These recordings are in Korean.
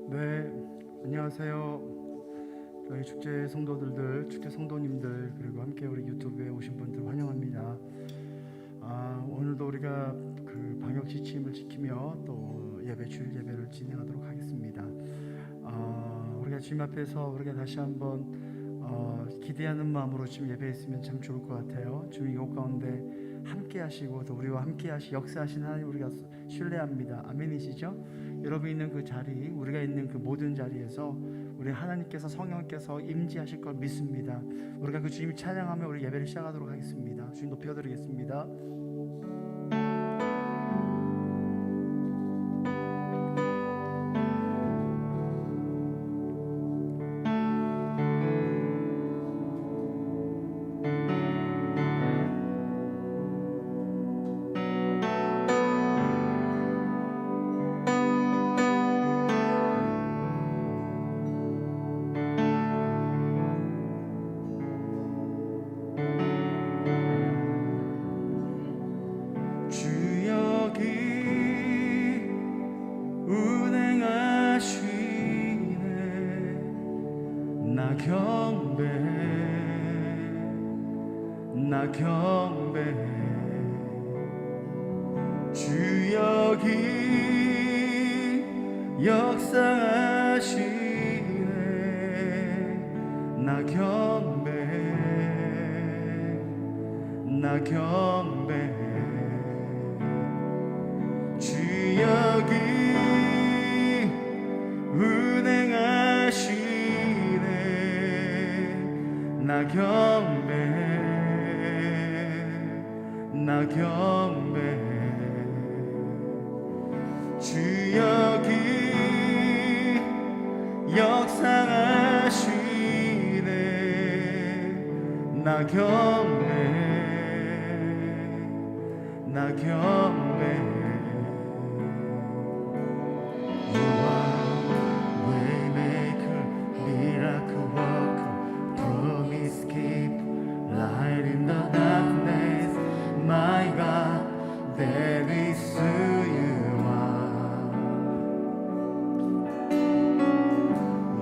네, 안녕하세요. 저희 축제 성도들들, 축제 성도님들, 그리고 함께 우리 유튜브에 오신 분들 환영합니다. 오늘도 우리가 그 방역 지침을 지키며 또 주일 예배를 진행하도록 하겠습니다. 우리가 주님 앞에서 우리가 다시 한번 기대하는 마음으로 지금 예배했으면 참 좋을 것 같아요. 주님 이곳 가운데 함께 하시고 또 우리와 함께 역사하신 하나님 우리가 신뢰합니다. 아멘이시죠? 여러분 있는 그 자리, 우리가 있는 그 모든 자리에서 우리 하나님께서 성령께서 임재하실 걸 믿습니다. 우리가 그 주님 찬양하며 우리 예배를 시작하도록 하겠습니다. 주님 높여드리겠습니다. 나 경배해 주 여기 역사하시네. 나 경배해 나 경배해 주 여기 운행하시네. 나 경배해 나 경배해 주 여기 역사하시네. 나 경배해 나 경배해 You are waymaker, miracle worker, promise keeper, light in the darkness. My God, that is who you are.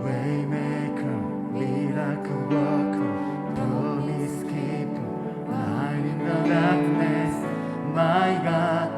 Waymaker, miracle worker, promise keeper, light in the darkness. My God,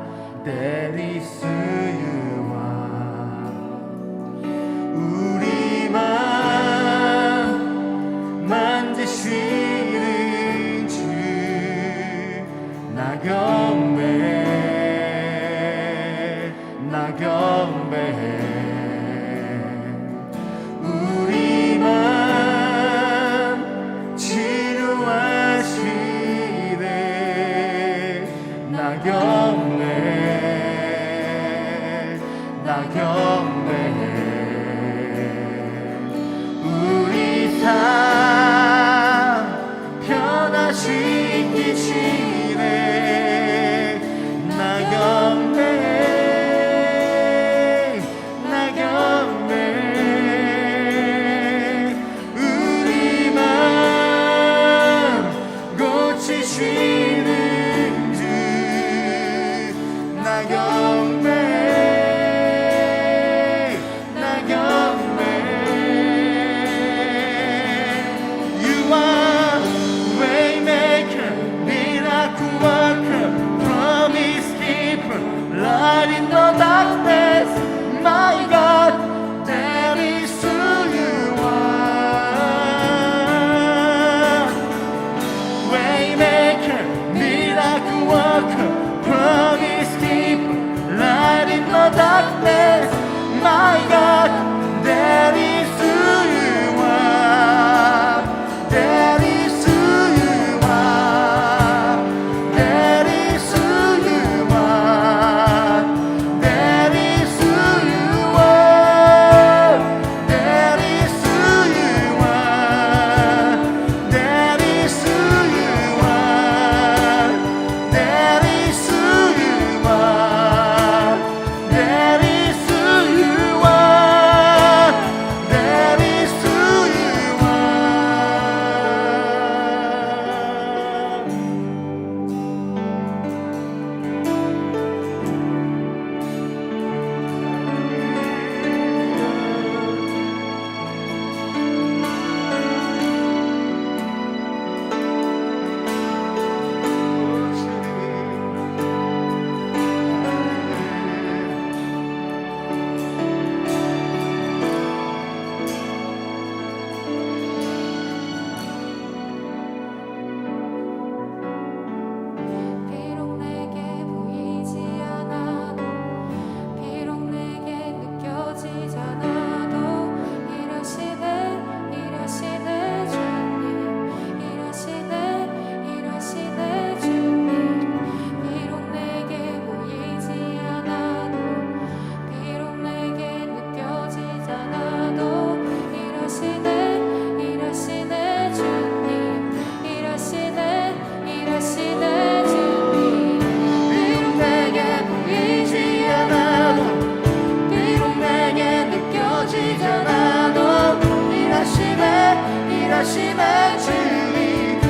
일하심의 주님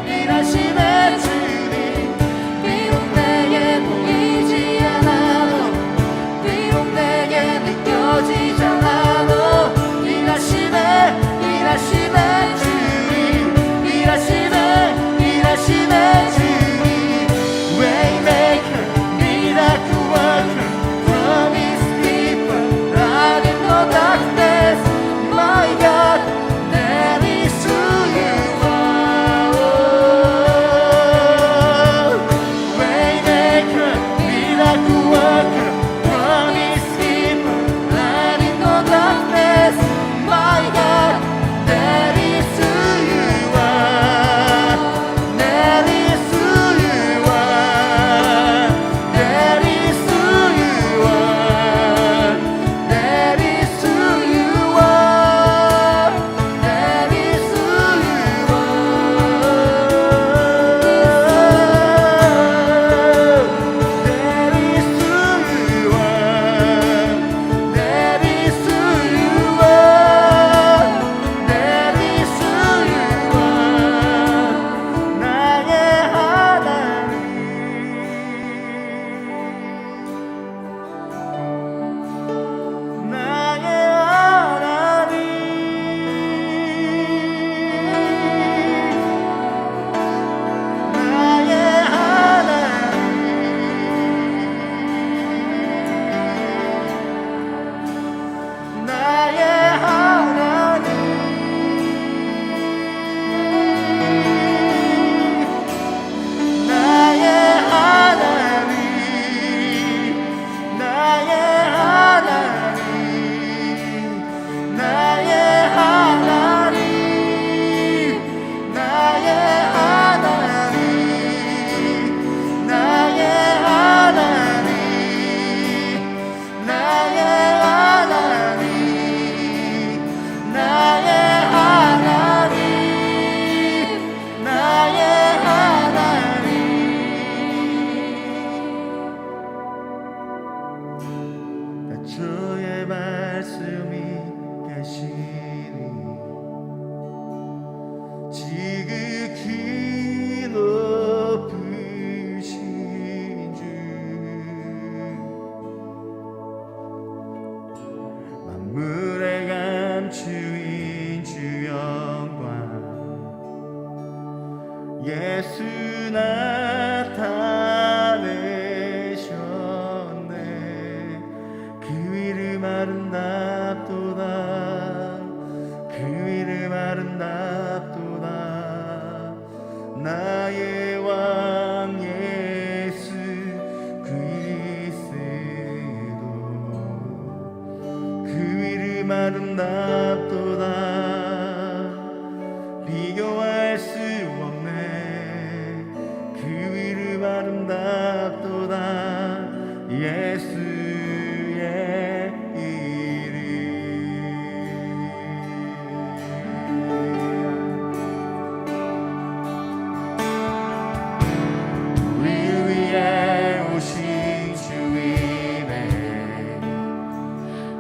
일하심의 주님 비록 내게 보이지 않아도 비록 내게 느껴지지 않아도 일하심의 주님 일하심의 주님 Waymaker miracle worker promise keeper light in the darkness my God that is who you are Waymaker miracle worker promise keeper light in the darkness my God that is who you are that is who you are that is who you are that is who you are that is who you 주의 말씀이 계시니 지극히 높으신 주 만물의 감추인 주 영광 예수 나타내셨네 그 이름 아름답도다 그 이름 아름답도다 나의 왕 예수 그리스도 그 이름 아름답도다 비교할 수 없네 그 이름 아름답도다 예수의 이름 우리 위에 오신 주님의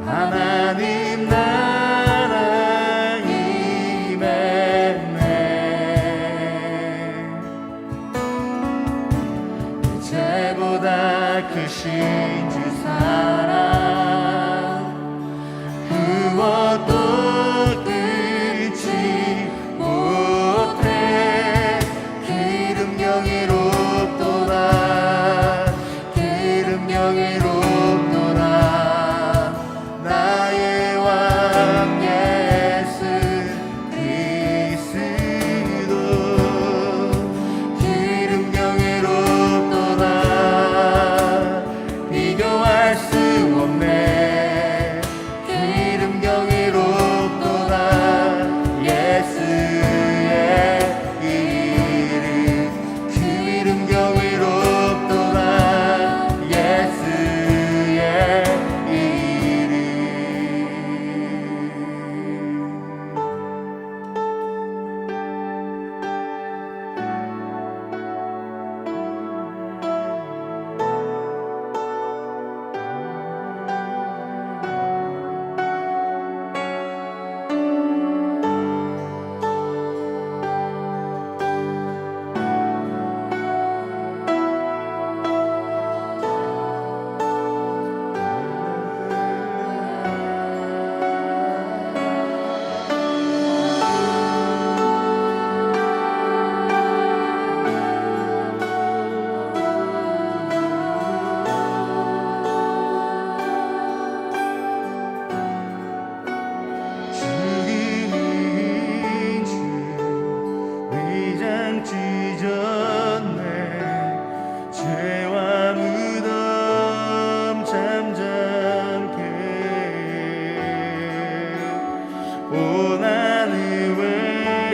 하나님 나라 임했네 이제보다 크신 주 사랑 무엇도 끊지 못해 그 이름 영예롭도다 그 이름 영예롭도다 나의 왕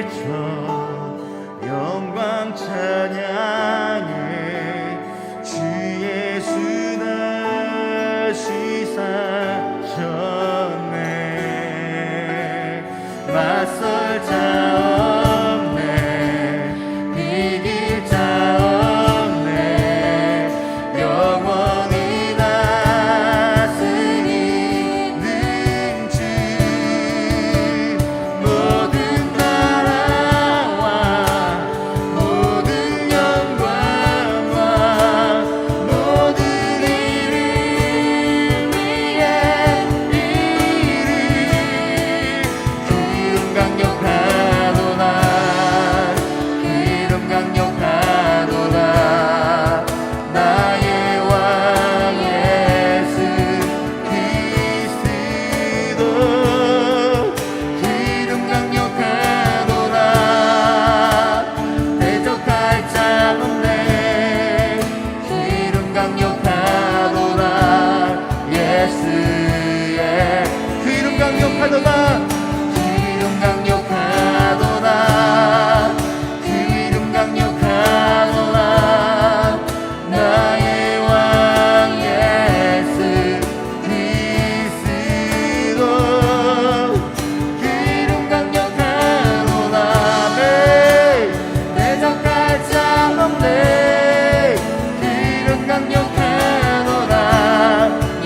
외쳐 영광 찬양해 주 예수 다시 사셨네 맞설 자 없네 이길 자 없네 영원히 다스리는 주 모든 나라와 모든 영광과 모든 이름 위에 그 이름 강력하도다 그 이름 강력하도다 나의 왕 예수 그리스도 그 이름 강력하도다 대적할 자 없네 그 이름 강력하도다 예수의 그 이름 강력하도다 그 이름 강력하도다 그 이름 강력하도다 나의 왕 예수 그리스도 그 이름 강력하도다 대적할 자 없네 그 이름 강력하도다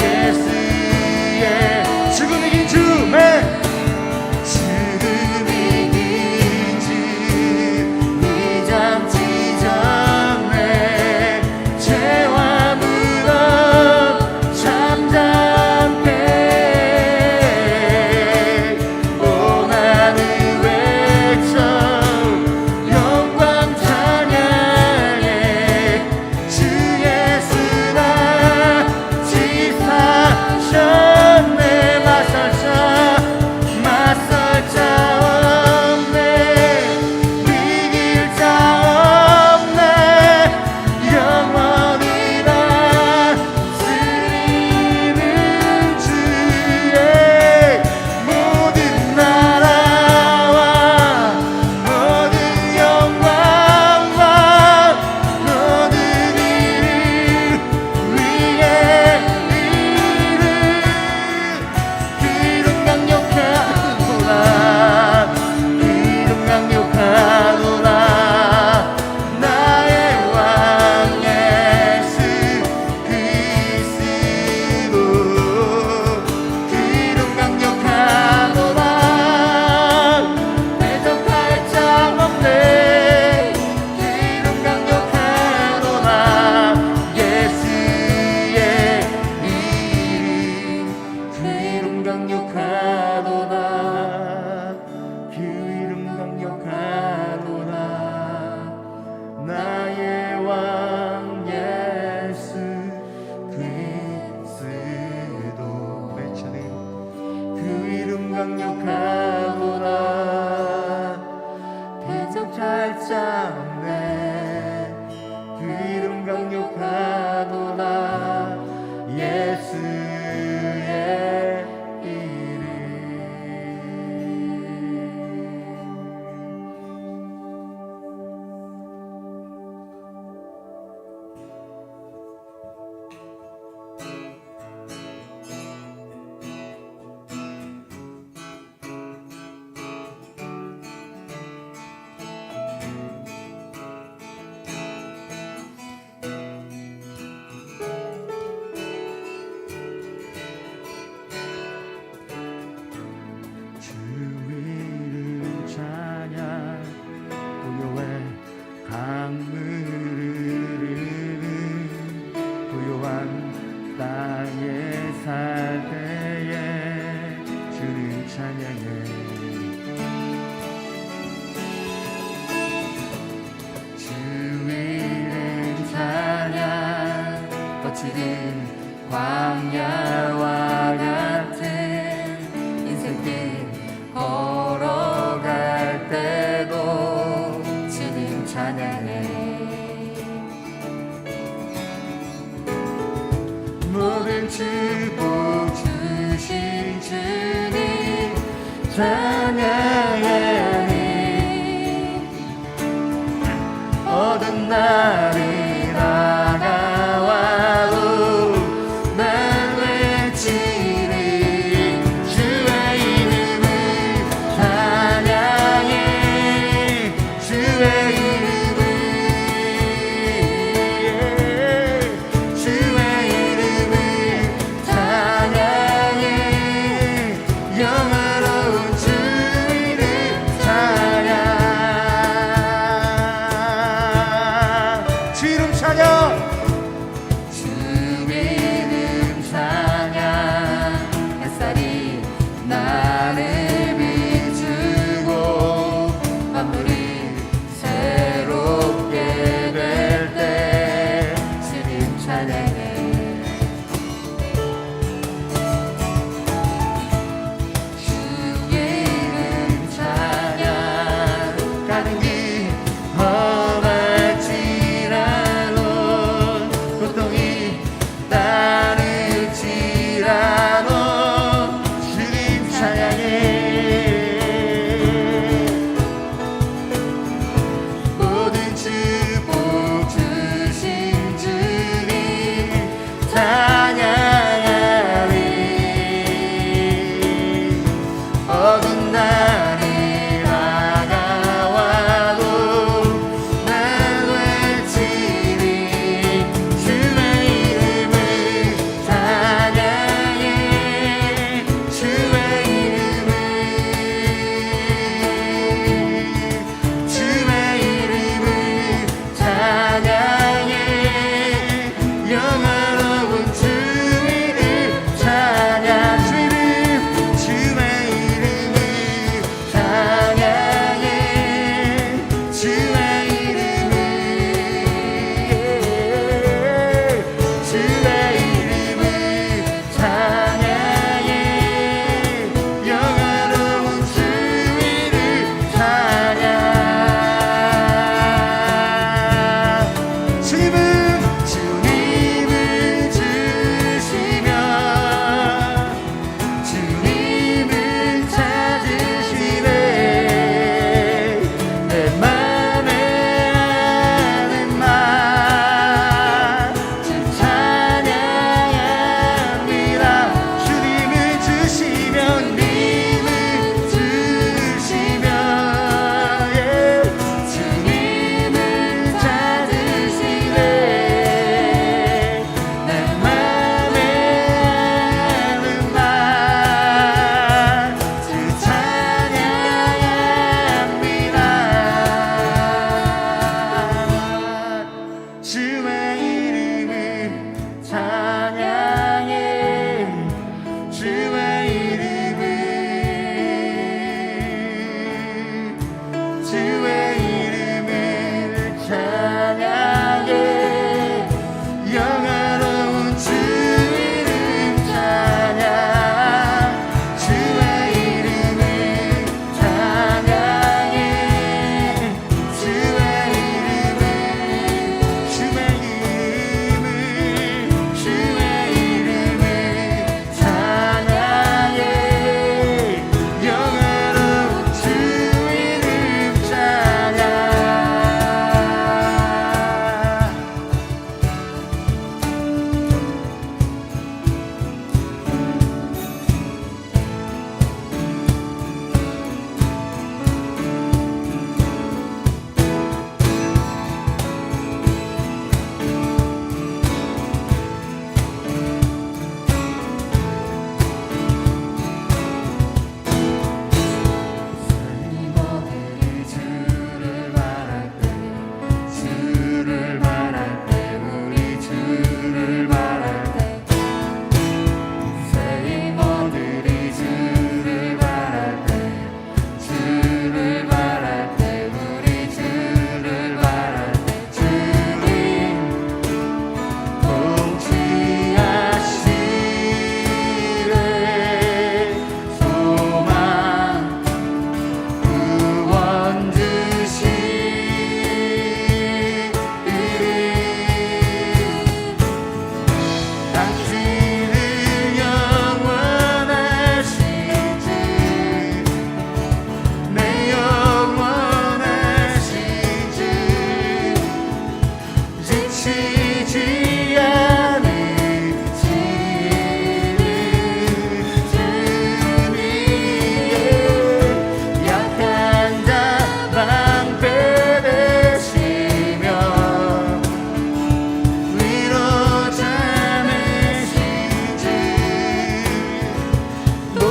예수의 죽음 이긴 주맨 지금 이긴 주 위장치 전에 죄와 무덤 잠잠해 오나는 외쳐 영광 찬양해 주 예수 다시 사셨네 맞설 자 없네 이길 자 없네 영원히 다스리는 주의 모든 나라와 모든 영광과 모든 이름 위에 그 이름 강력하도다 그 이름 강력하도다 나의 왕 예수 그리스도 그 이름 강력하도다 대적할 자 없네 그 이름 강력하도다 예수의 이름 그 이름 강력하도다 그 이름 강력하도다 나의 왕 예수 그리스도 외쳐내 그 이름 강력하도다 대적할 자 없네 그 이름 강력하도다 예수의 이름 주 이름 찬양 고요해 강물을 흐르는 고요한 땅에 살 때에 주를 찬양해 주 이름 찬양 거칠은 광야와 같은 인생길 걸어갈 때도 주님 찬양해 모든 축복 주신 주님 찬양하니 날이 다가와도 난 외치리 주의 이름을 찬양해 주의 이름을 주의 이름을 찬양해 영원로운 주 이름 찬양 주 이름 찬양 주 이름 찬양 햇살이 나를 비추고 만물이 새롭게 될 때 주님 찬양해 주 이름 찬양 가는 길 험할지라도 고통이 따를지라도 주님 찬양해 모든 축복 주신 주님 찬양하리 어두운 날이 다가와도 난 외치리 주의 이름을 찬양해 주의 이름을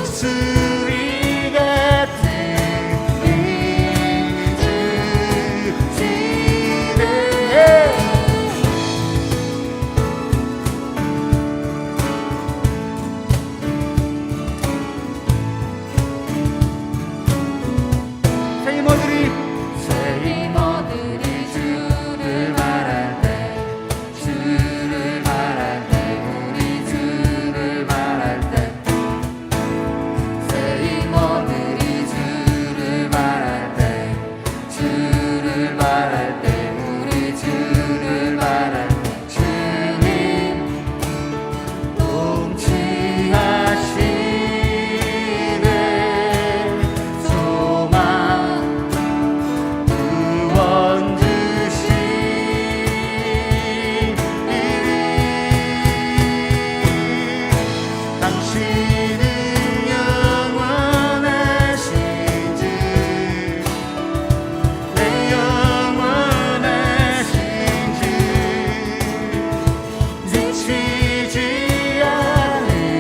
독수리 같은 세이머들이 주를 말할 때 주를 말할 때 우리 주를 말할 때 세이머들이 주를 말할 때 주를 말할 때 우리 주를 말할 때 주님 통치하시네 소망 구원 주시니 당신은 영원하신 주 내 영원하신 주 지치지 않으시는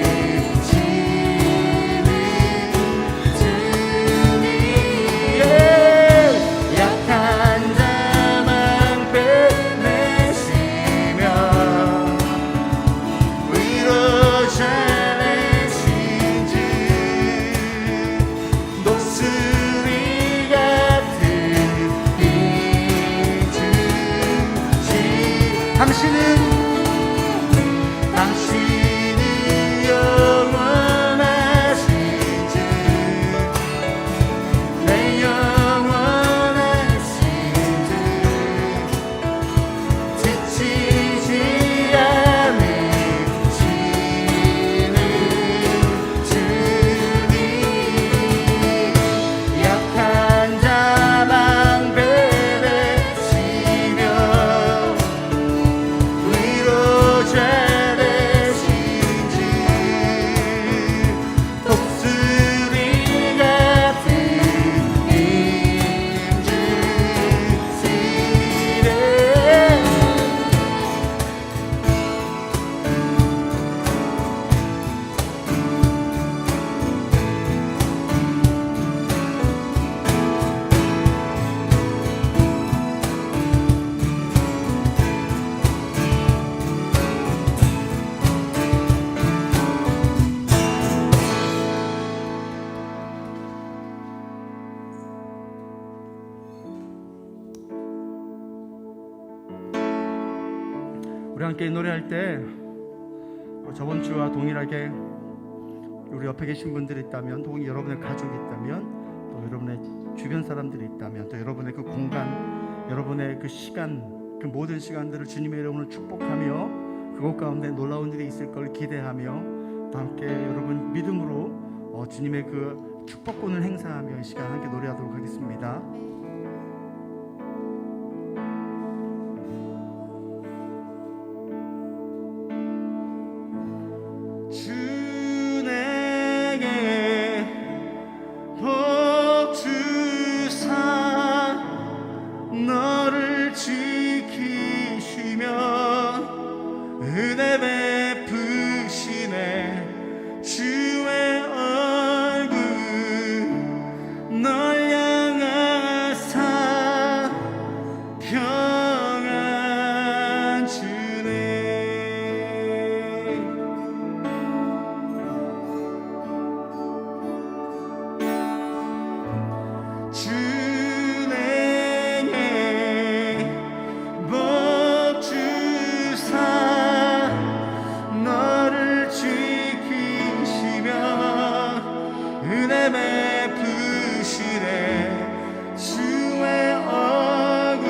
주님이여 약한 자만 빼내시며 위로자내신 주 독수리 같은 이주시 당신은 영원하신 주 내 영원하신 주 지치지 않으시는 주님 약한 자만 빼내시며 위로자 되신 주 독수리 같은 인주시네 우리 함께 노래할 때 저번 주와 동일하게 우리 옆에 계신 분들이 있다면 또 여러분의 가족이 있다면 또 여러분의 주변 사람들이 있다면 또 여러분의 그 공간 여러분의 그 시간 그 모든 시간들을 주님의 이름으로 축복하며 그곳 가운데 놀라운 일이 있을 걸 기대하며 또 함께 여러분 믿음으로 주님의 그 축복권을 행사하며 이 시간 함께 노래하도록 하겠습니다. 주 내게 복 주사 너를 지키시며 은혜 베푸시네 주의 얼굴 널 향하사 평안 주네 주 내게 복 주사 너를 지키시며 은혜 베푸시네 주의 얼굴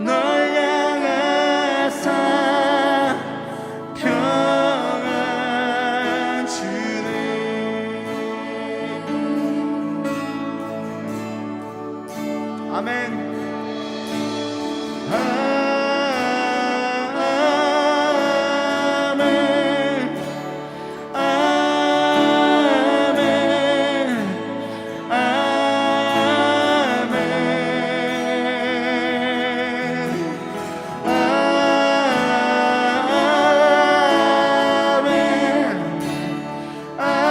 널 향하사 평안 주네 아멘. 아멘. 아멘. 아멘. 아멘.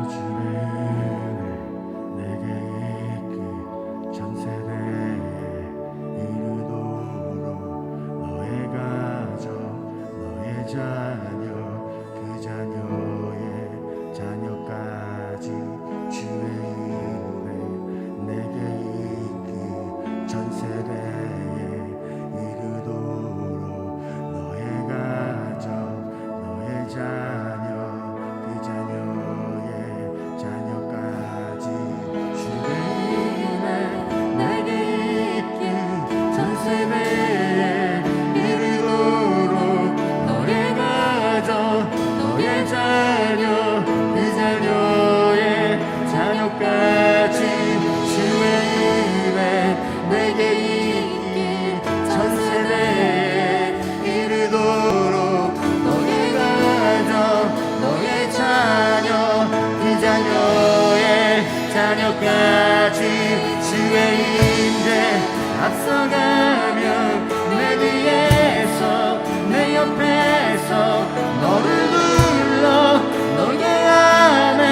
주의 은혜 내게 있기 전 세대에 이르도록 너의 가정 너의 자녀 그 자녀의 자녀까지 주의 은혜 내게 있기 전 세대에 이르도록 너의 가정 너의 자녀 그 자녀의 자녀까지 주의 은혜 내게 있기 전 세대에 이르도록 너의 가정 너의 자녀 그 자녀의 자녀까지 주의 은혜 내게 있기 전 세대에 이르도록 너의 가정 너의 자녀 그 자녀의 자녀까지 주의 임재 앞서가며 내 뒤에서 내 옆에서 너를 불러 너의 안에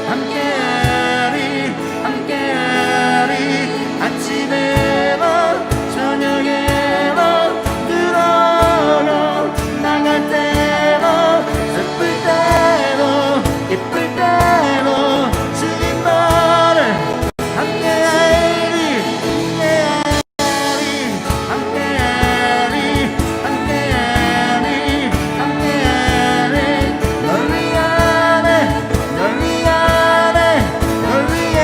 함께하리 함께하리 아침에도 저녁에도 들어가 나갈 때도 슬플 때도 기쁠 때도 주님 너를 함께하리 함께하리 함께하리 함께하리 함께하리 널 위하네 널 위하네 널 위해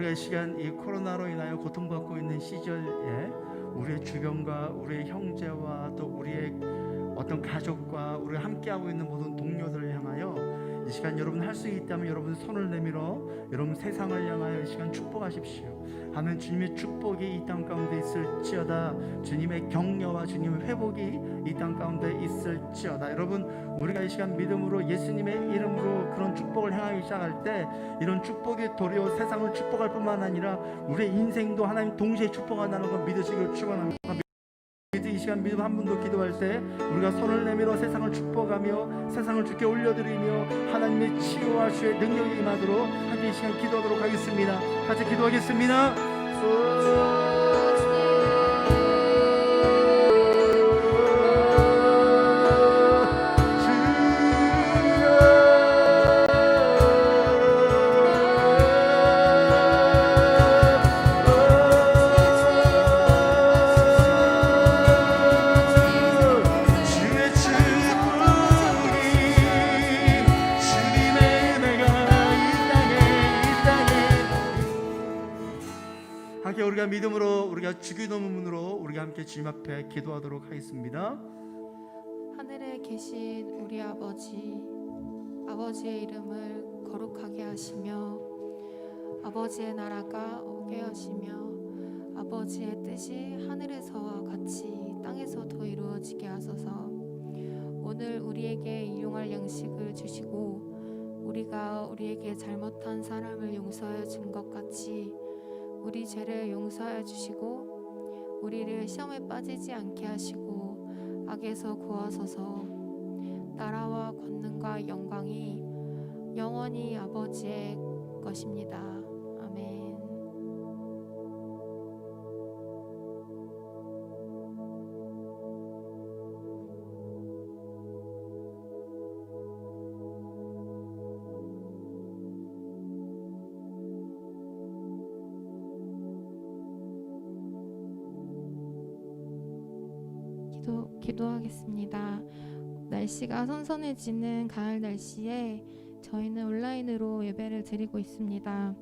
우리가 이 시간 이 코로나로 인하여 고통받고 있는 시절에 우리의 주변과 우리의 형제와 또 우리의 어떤 가족과 우리 함께하고 있는 모든 동료들을 향하여 이 시간 여러분 할 수 있다면 여러분 손을 내밀어 여러분 세상을 향하여 이 시간 축복하십시오. 하나님 주님의 축복이 이 땅 가운데 있을지어다. 주님의 격려와 주님의 회복이 이 땅 가운데 있을지어다. 여러분, 우리가 이 시간 믿음으로 예수님의 이름으로 그런 축복을 행하기 시작할 때 이런 축복이 도리어 세상을 축복할 뿐만 아니라 우리의 인생도 하나님 동시에 축복한다는 걸 믿으시길 축원합니다. 이 시간 믿음 한 분도 기도할 때 우리가 손을 내밀어 세상을 축복하며 세상을 주께 올려드리며 하나님의 치유와 주의 능력이 임하도록 함께 이 시간 기도하도록 하겠습니다. 같이 기도하겠습니다. 우리가 믿음으로 우리가 주기도문으로 우리가 함께 주님 앞에 기도하도록 하겠습니다. 하늘에 계신 우리 아버지의 이름을 거룩하게 하시며 아버지의 나라가 오게 하시며 아버지의 뜻이 하늘에서와 같이 땅에서도 이루어지게 하소서. 오늘 우리에게 일용할 양식을 주시고 우리가 우리에게 잘못한 사람을 용서해 준 것 같이 우리 죄를 용서해 주시고 우리를 시험에 빠지지 않게 하시고 악에서 구하소서. 나라와 권능과 영광이 영원히 아버지의 것입니다. 아멘. 기도하겠습니다. 날씨가 선선해지는 가을 날씨에 저희는 온라인으로 예배를 드리고 있습니다.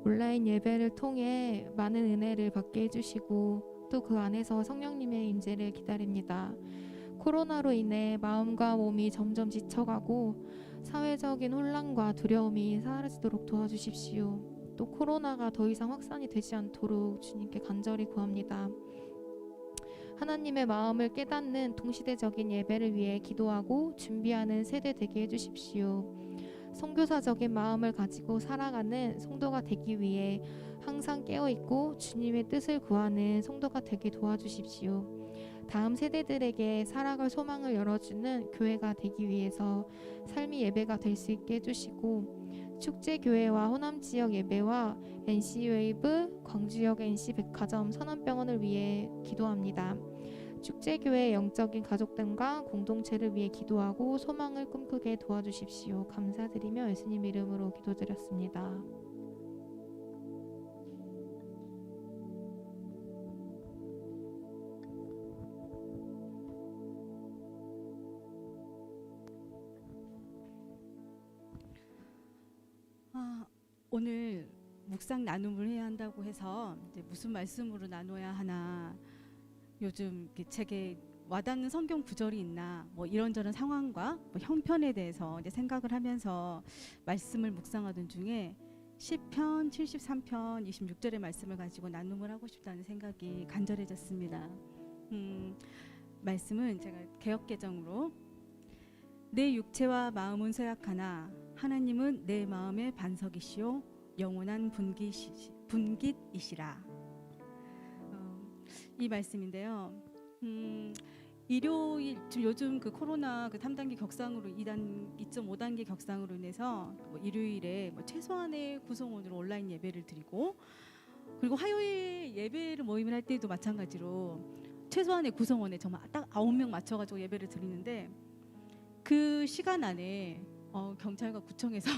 온라인 예배를 통해 많은 은혜를 받게 해주시고 또 그 안에서 성령님의 임재를 기다립니다. 코로나로 인해 마음과 몸이 점점 지쳐가고 사회적인 혼란과 두려움이 사라지도록 도와주십시오. 또 코로나가 더 이상 확산이 되지 않도록 주님께 간절히 구합니다. 하나님의 마음을 깨닫는 동시대적인 예배를 위해 기도하고 준비하는 세대 되게 해주십시오. 선교사적인 마음을 가지고 살아가는 성도가 되기 위해 항상 깨어있고 주님의 뜻을 구하는 성도가 되게 도와주십시오. 다음 세대들에게 살아갈 소망을 열어주는 교회가 되기 위해서 삶이 예배가 될 수 있게 해주시고 축제교회와 호남지역 예배와 NC웨이브, 광주역 NC백화점, 선원병원을 위해 기도합니다. 축제교회의 영적인 가족됨과 공동체를 위해 기도하고 소망을 꿈꾸게 도와주십시오. 감사드리며 예수님 이름으로 기도드렸습니다. 오늘 묵상 나눔을 해야 한다고 해서 이제 무슨 말씀으로 나눠야 하나, 요즘 제게 와닿는 성경 구절이 있나, 뭐 이런저런 상황과 뭐 형편에 대해서 이제 생각을 하면서 말씀을 묵상하던 중에 시편 73편 26절의 말씀을 가지고 나눔을 하고 싶다는 생각이 간절해졌습니다. 말씀은 제가 개역개정으로 내 육체와 마음은 쇠약하나 하나님은 내 마음의 반석이시요 영원한 분깃이시라. 이 말씀인데요. 일요일 지금 요즘 그 코로나 그 3단계 격상으로 2.5단계 격상으로 인해서 뭐 일요일에 뭐 최소한의 구성원으로 온라인 예배를 드리고, 그리고 화요일 예배를 모임을 할 때도 마찬가지로 최소한의 구성원에 정말 딱 9명 맞춰가지고 예배를 드리는데, 그 시간 안에 경찰과 구청에서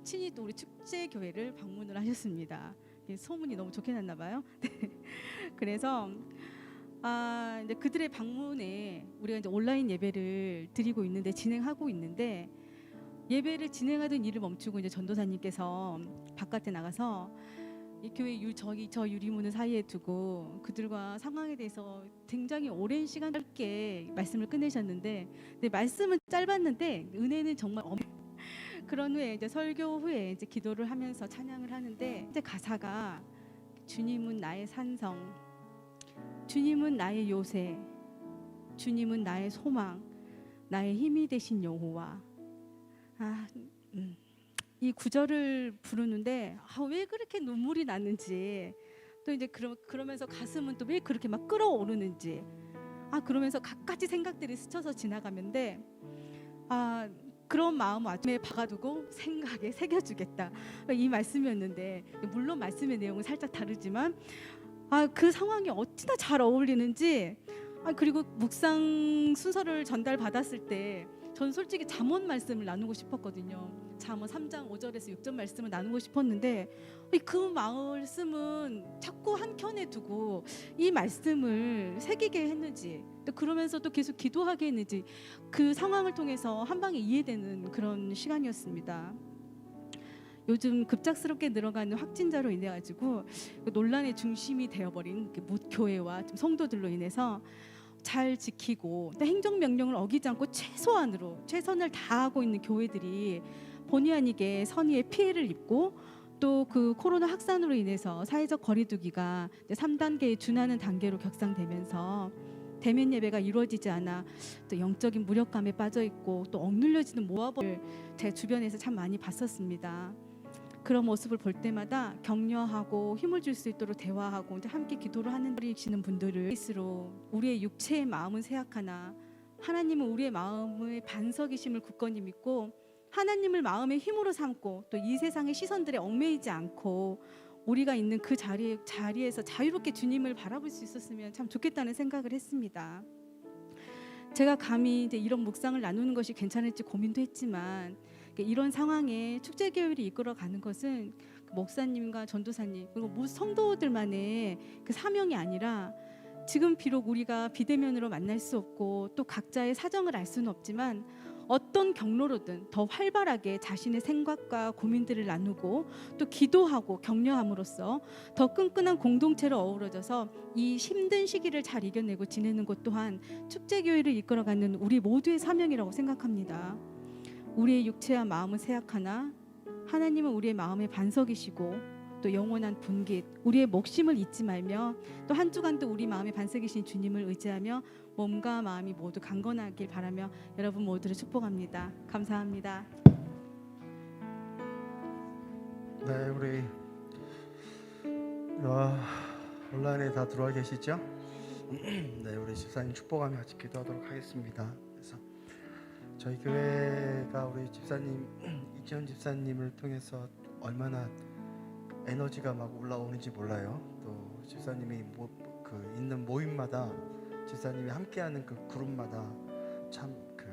친히 또 우리 축제교회를 방문을 하셨습니다. 소문이 너무 좋게 났나 봐요. 그래서 이제 그들의 방문에 우리가 이제 온라인 예배를 드리고 있는데, 진행하고 있는데, 예배를 진행하던 일을 멈추고 이제 전도사님께서 바깥에 나가서 이 교회 저 유리문을 사이에 두고 그들과 상황에 대해서 굉장히 오랜 시간 짧게 말씀을 끝내셨는데, 근데 말씀은 짧았는데 은혜는 정말 그런 후에 이제 설교 후에 이제 기도를 하면서 찬양을 하는데, 이제 가사가 주님은 나의 산성, 주님은 나의 요새, 주님은 나의 소망, 나의 힘이 되신 여호와. 이 구절을 부르는데 왜 그렇게 눈물이 나는지, 또 이제 그러면서 가슴은 또 왜 그렇게 막 끓어오르는지, 그러면서 갖가지 생각들이 스쳐서 지나가는데, 그런 마음 아침에 박아두고 생각에 새겨주겠다, 이 말씀이었는데, 물론 말씀의 내용은 살짝 다르지만 그 상황이 어찌나 잘 어울리는지, 그리고 묵상 순서를 전달받았을 때 전 솔직히 잠언 말씀을 나누고 싶었거든요. 잠언 3장 5절에서 6절 말씀을 나누고 싶었는데, 그 말씀은 자꾸 한켠에 두고 이 말씀을 새기게 했는지, 또 그러면서도 계속 기도하게 했는지, 그 상황을 통해서 한 방에 이해되는 그런 시간이었습니다. 요즘 급작스럽게 늘어가는 확진자로 인해 가지고 논란의 중심이 되어버린 교회와 성도들로 인해서 잘 지키고 행정명령을 어기지 않고 최선을 다하고 있는 교회들이 본의 아니게 선의의 피해를 입고, 또 그 코로나 확산으로 인해서 사회적 거리두기가 3단계에 준하는 단계로 격상되면서 대면 예배가 이루어지지 않아 또 영적인 무력감에 빠져 있고, 또 억눌려지는 모압을 제 주변에서 참 많이 봤었습니다. 그런 모습을 볼 때마다 격려하고 힘을 줄 수 있도록 대화하고 이제 함께 기도를 하는 분들을 스스로 우리의 육체의 마음은 쇠약하나 하나님은 우리의 마음의 반석이심을 굳건히 믿고, 하나님을 마음의 힘으로 삼고, 또 이 세상의 시선들에 얽매이지 않고 우리가 있는 그 자리에서 자유롭게 주님을 바라볼 수 있었으면 참 좋겠다는 생각을 했습니다. 제가 감히 이제 이런 묵상을 나누는 것이 괜찮을지 고민도 했지만, 이런 상황에 축제교회를 이끌어가는 것은 목사님과 전도사님 그리고 성도들만의 그 사명이 아니라, 지금 비록 우리가 비대면으로 만날 수 없고 또 각자의 사정을 알 수는 없지만, 어떤 경로로든 더 활발하게 자신의 생각과 고민들을 나누고 또 기도하고 격려함으로써 더 끈끈한 공동체로 어우러져서 이 힘든 시기를 잘 이겨내고 지내는 것 또한 축제교회를 이끌어가는 우리 모두의 사명이라고 생각합니다. 우리의 육체와 마음은 쇠약하나 하나님은 우리의 마음의 반석이시고 또 영원한 분깃, 우리의 목심을 잊지 말며, 또 한 주간도 우리 마음의 반석이신 주님을 의지하며 몸과 마음이 모두 강건하길 바라며 여러분 모두를 축복합니다. 감사합니다. 네, 우리 온라인에 다 들어와 계시죠? 네, 우리 집사님 축복하며 같이 기도하도록 하겠습니다. 그래서 저희 교회가 우리 집사님 이지현 집사님을 통해서 얼마나 에너지가 막 올라오는지 몰라요. 또 집사님이 있는 모임마다 집사님이 함께하는 그 그룹마다 참 그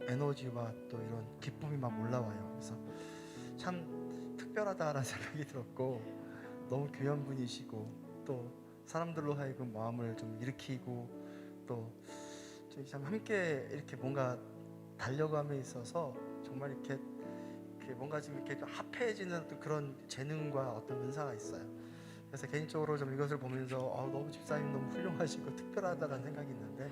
에너지와 또 이런 기쁨이 막 올라와요. 그래서 참 특별하다라는 생각이 들었고, 너무 귀한 분이시고, 또 사람들로 하여금 마음을 좀 일으키고, 또 참 함께 이렇게 뭔가 달려감에 있어서 정말 이렇게 뭔가 지금 이렇게 합해지는 또 그런 재능과 어떤 은사가 있어요. 그래서 개인적으로 좀 이것을 보면서 너무 집사님 너무 훌륭하시고 특별하다는 생각이 있는데,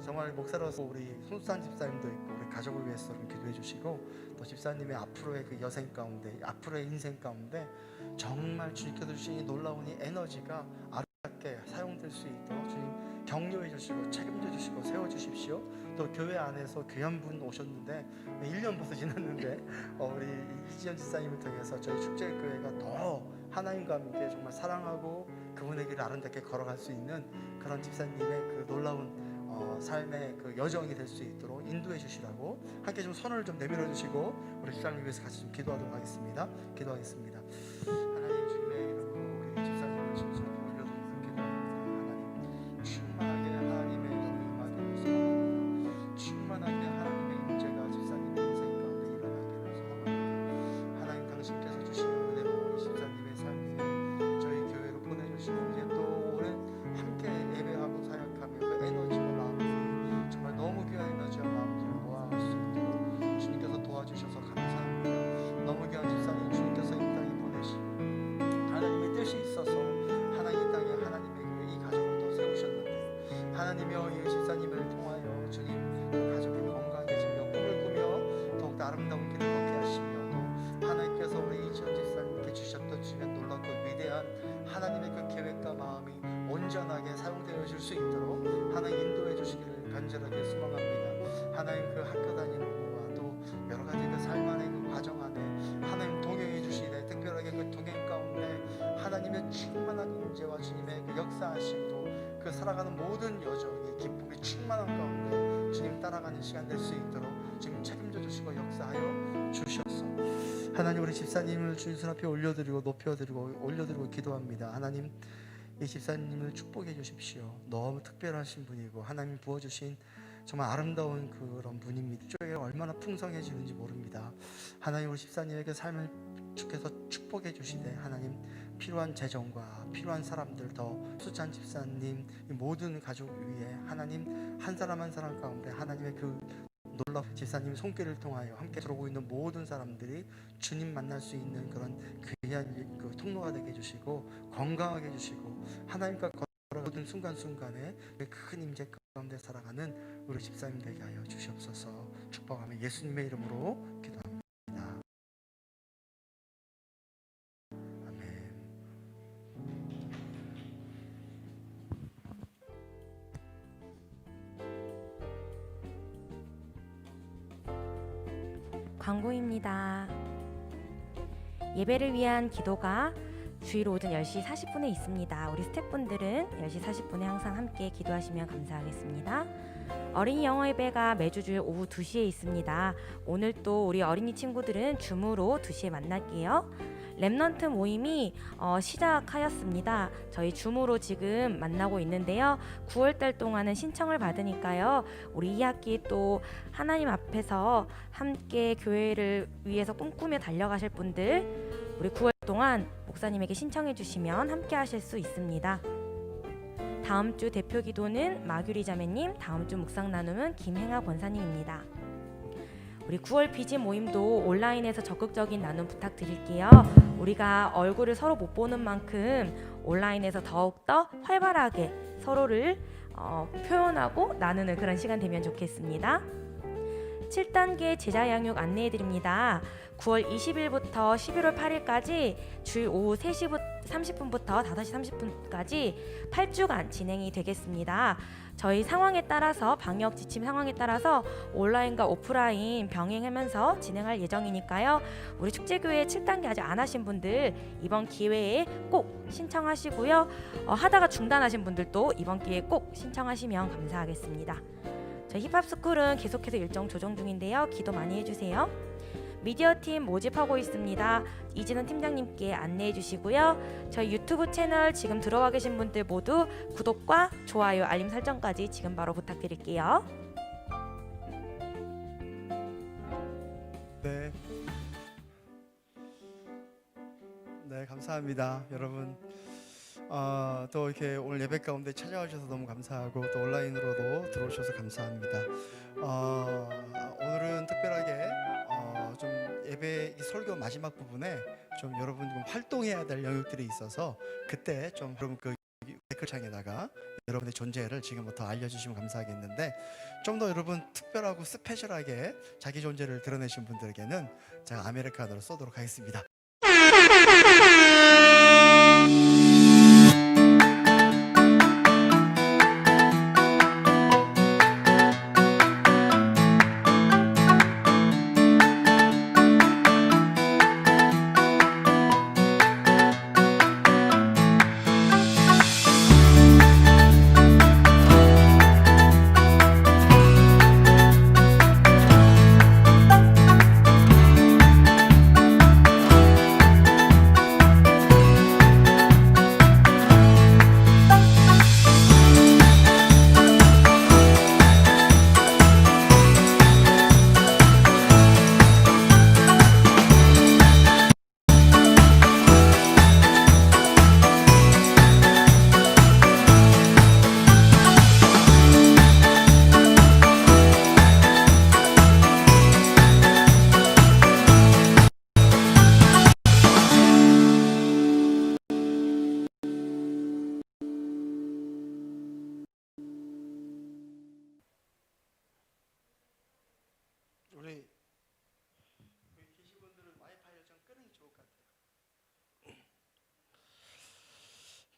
정말 목사로서 우리 손수산 집사님도 있고 우리 가족을 위해서 좀 기도해 주시고, 또 집사님의 앞으로의 그 여생 가운데, 앞으로의 인생 가운데 정말 주님께서 주신 이 놀라운 이 에너지가 아름답게 사용될 수 있도록 주님 격려해 주시고 책임져 주시고 세워 주십시오. 또 교회 안에서 귀한 분 오셨는데 1년 벌써 지났는데 우리 이지연 집사님을 통해서 저희 축제교회가 더 하나님과 함께 정말 사랑하고 그분의 길을 아름답게 걸어갈 수 있는 그런 집사님의 그 놀라운 삶의 그 여정이 될 수 있도록 인도해 주시라고 함께 좀 손을 좀 내밀어 주시고 우리 집사님 위해서 같이 좀 기도하도록 하겠습니다. 기도하겠습니다. 하나님 주님의 이름으로 우리 집사님을 진심으로 올려드리면서 기도합니다. 하나님 충만하게 하나님의 영이 임하게 충만하게 하나님의 임재가 집사님의 인생 가운데 일어나기를 소망합니다. 하나님 당신께서 주시는 은혜로 우리 집사님의 삶에 저희 교회로 보내주시고 이제 또 오늘 함께 예배하고 사역하며 그 에너지와 마음을 정말 너무 귀한 에너지와 마음을 모아갈 수 있도록 주님께서 도와주셔서 감사합니다. 너무 귀한 집사님 주님께서 이 땅에 보내시고 하나님의 뜻이 있어서 하나님 이 땅에 하나님의 이 가족을 또 세우셨는데, 하나님이여 이 집사님을 통하여 주님 그 가족이 건강해지며 꿈을 꾸며 더욱 아름다운 길을 걷게 하시며, 또 하나님께서 우리 이지원 집사님께 주셨던 주님의 놀랍고 하나님의 그 계획과 마음이 온전하게 사용되어질 수 있도록 하나님 인도해 주시기를 간절하게 소망합니다. 하나님 그 학교 다니는 거와 또 여러 가지 그 삶 안의 그 과정 안에 하나님 동행해 주시되 특별하게 그 동행 가운데 하나님의 충만한 임재와 주님의 그 역사하심도 그 살아가는 모든 여정이 기쁨이 충만한 가운데 주님 따라가는 시간 될 수 있도록 주님 책임져 주시고 역사하여 주시옵소서. 하나님 우리 집사님을 주님 손 앞에 올려드리고 올려드리고 기도합니다. 하나님 이 집사님을 축복해 주십시오. 너무 특별하신 분이고 하나님 부어주신 정말 아름다운 그런 분입니다. 쪽에 얼마나 풍성해지는지 모릅니다. 하나님 우리 집사님에게 삶을 주께서 축복해 주시되 하나님 필요한 재정과 필요한 사람들 더 수찬 집사님 이 모든 가족 위에 하나님 한 사람 한 사람 가운데 하나님의 그 놀라운 집사님 손길을 통하여 함께 들어오고 있는 모든 사람들이 주님 만날 수 있는 그런 귀한 그 통로가 되게 해주시고 건강하게 해주시고 하나님과 모든 순간순간에 큰 임재 가운데 살아가는 우리 집사님 되게 하여 주시옵소서. 축복하며 예수님의 이름으로 기도합니다. 아멘. 광고입니다. 예배를 위한 기도가 주일 오전 10시 40분에 있습니다. 우리 스태프분들은 10시 40분에 항상 함께 기도하시면 감사하겠습니다. 어린이 영어 예배가 매주 주일 오후 2시에 있습니다. 오늘 또 우리 어린이 친구들은 줌으로 2시에 만날게요. 렘넌트 모임이 시작하였습니다. 저희 줌으로 지금 만나고 있는데요. 9월달 동안은 신청을 받으니까요. 우리 2학기 또 하나님 앞에서 함께 교회를 위해서 꿈꾸며 달려가실 분들 우리 9월 동안 목사님에게 신청해 주시면 함께 하실 수 있습니다. 다음 주 대표 기도는 마규리 자매님, 다음 주 묵상 나눔은 김행아 권사님입니다. 우리 9월 비지 모임도 온라인에서 적극적인 나눔 부탁드릴게요. 우리가 얼굴을 서로 못 보는 만큼 온라인에서 더욱더 활발하게 서로를 표현하고 나누는 그런 시간 되면 좋겠습니다. 7단계 제자 양육 안내해드립니다. 9월 20일부터 11월 8일까지 주일 오후 3시 30분부터 5시 30분까지 8주간 진행이 되겠습니다. 저희 상황에 따라서 방역 지침 상황에 따라서 온라인과 오프라인 병행하면서 진행할 예정이니까요. 우리 축제교회 7단계 아직 안 하신 분들 이번 기회에 꼭 신청하시고요. 하다가 중단하신 분들도 이번 기회에 꼭 신청하시면 감사하겠습니다. 저희 힙합스쿨은 계속해서 일정 조정 중인데요. 기도 많이 해주세요. 미디어팀 모집하고 있습니다. 이진원 팀장님께 안내해 주시고요. 저희 유튜브 채널 지금 들어와 계신 분들 모두 구독과 좋아요, 알림 설정까지 지금 바로 부탁드릴게요. 네, 감사합니다. 여러분 또 이렇게 오늘 예배 가운데 찾아와 주셔서 너무 감사하고 또 온라인으로도 들어오셔서 감사합니다. 오늘은 특별하게 좀 예배 설교 마지막 부분에 좀 여러분 좀 활동해야 될 영역들이 있어서 그때 좀 여러분 그 댓글창에다가 여러분의 존재를 지금부터 알려주시면 감사하겠는데 좀 더 여러분 특별하고 스페셜하게 자기 존재를 드러내신 분들에게는 제가 아메리카노를 쏘도록 하겠습니다.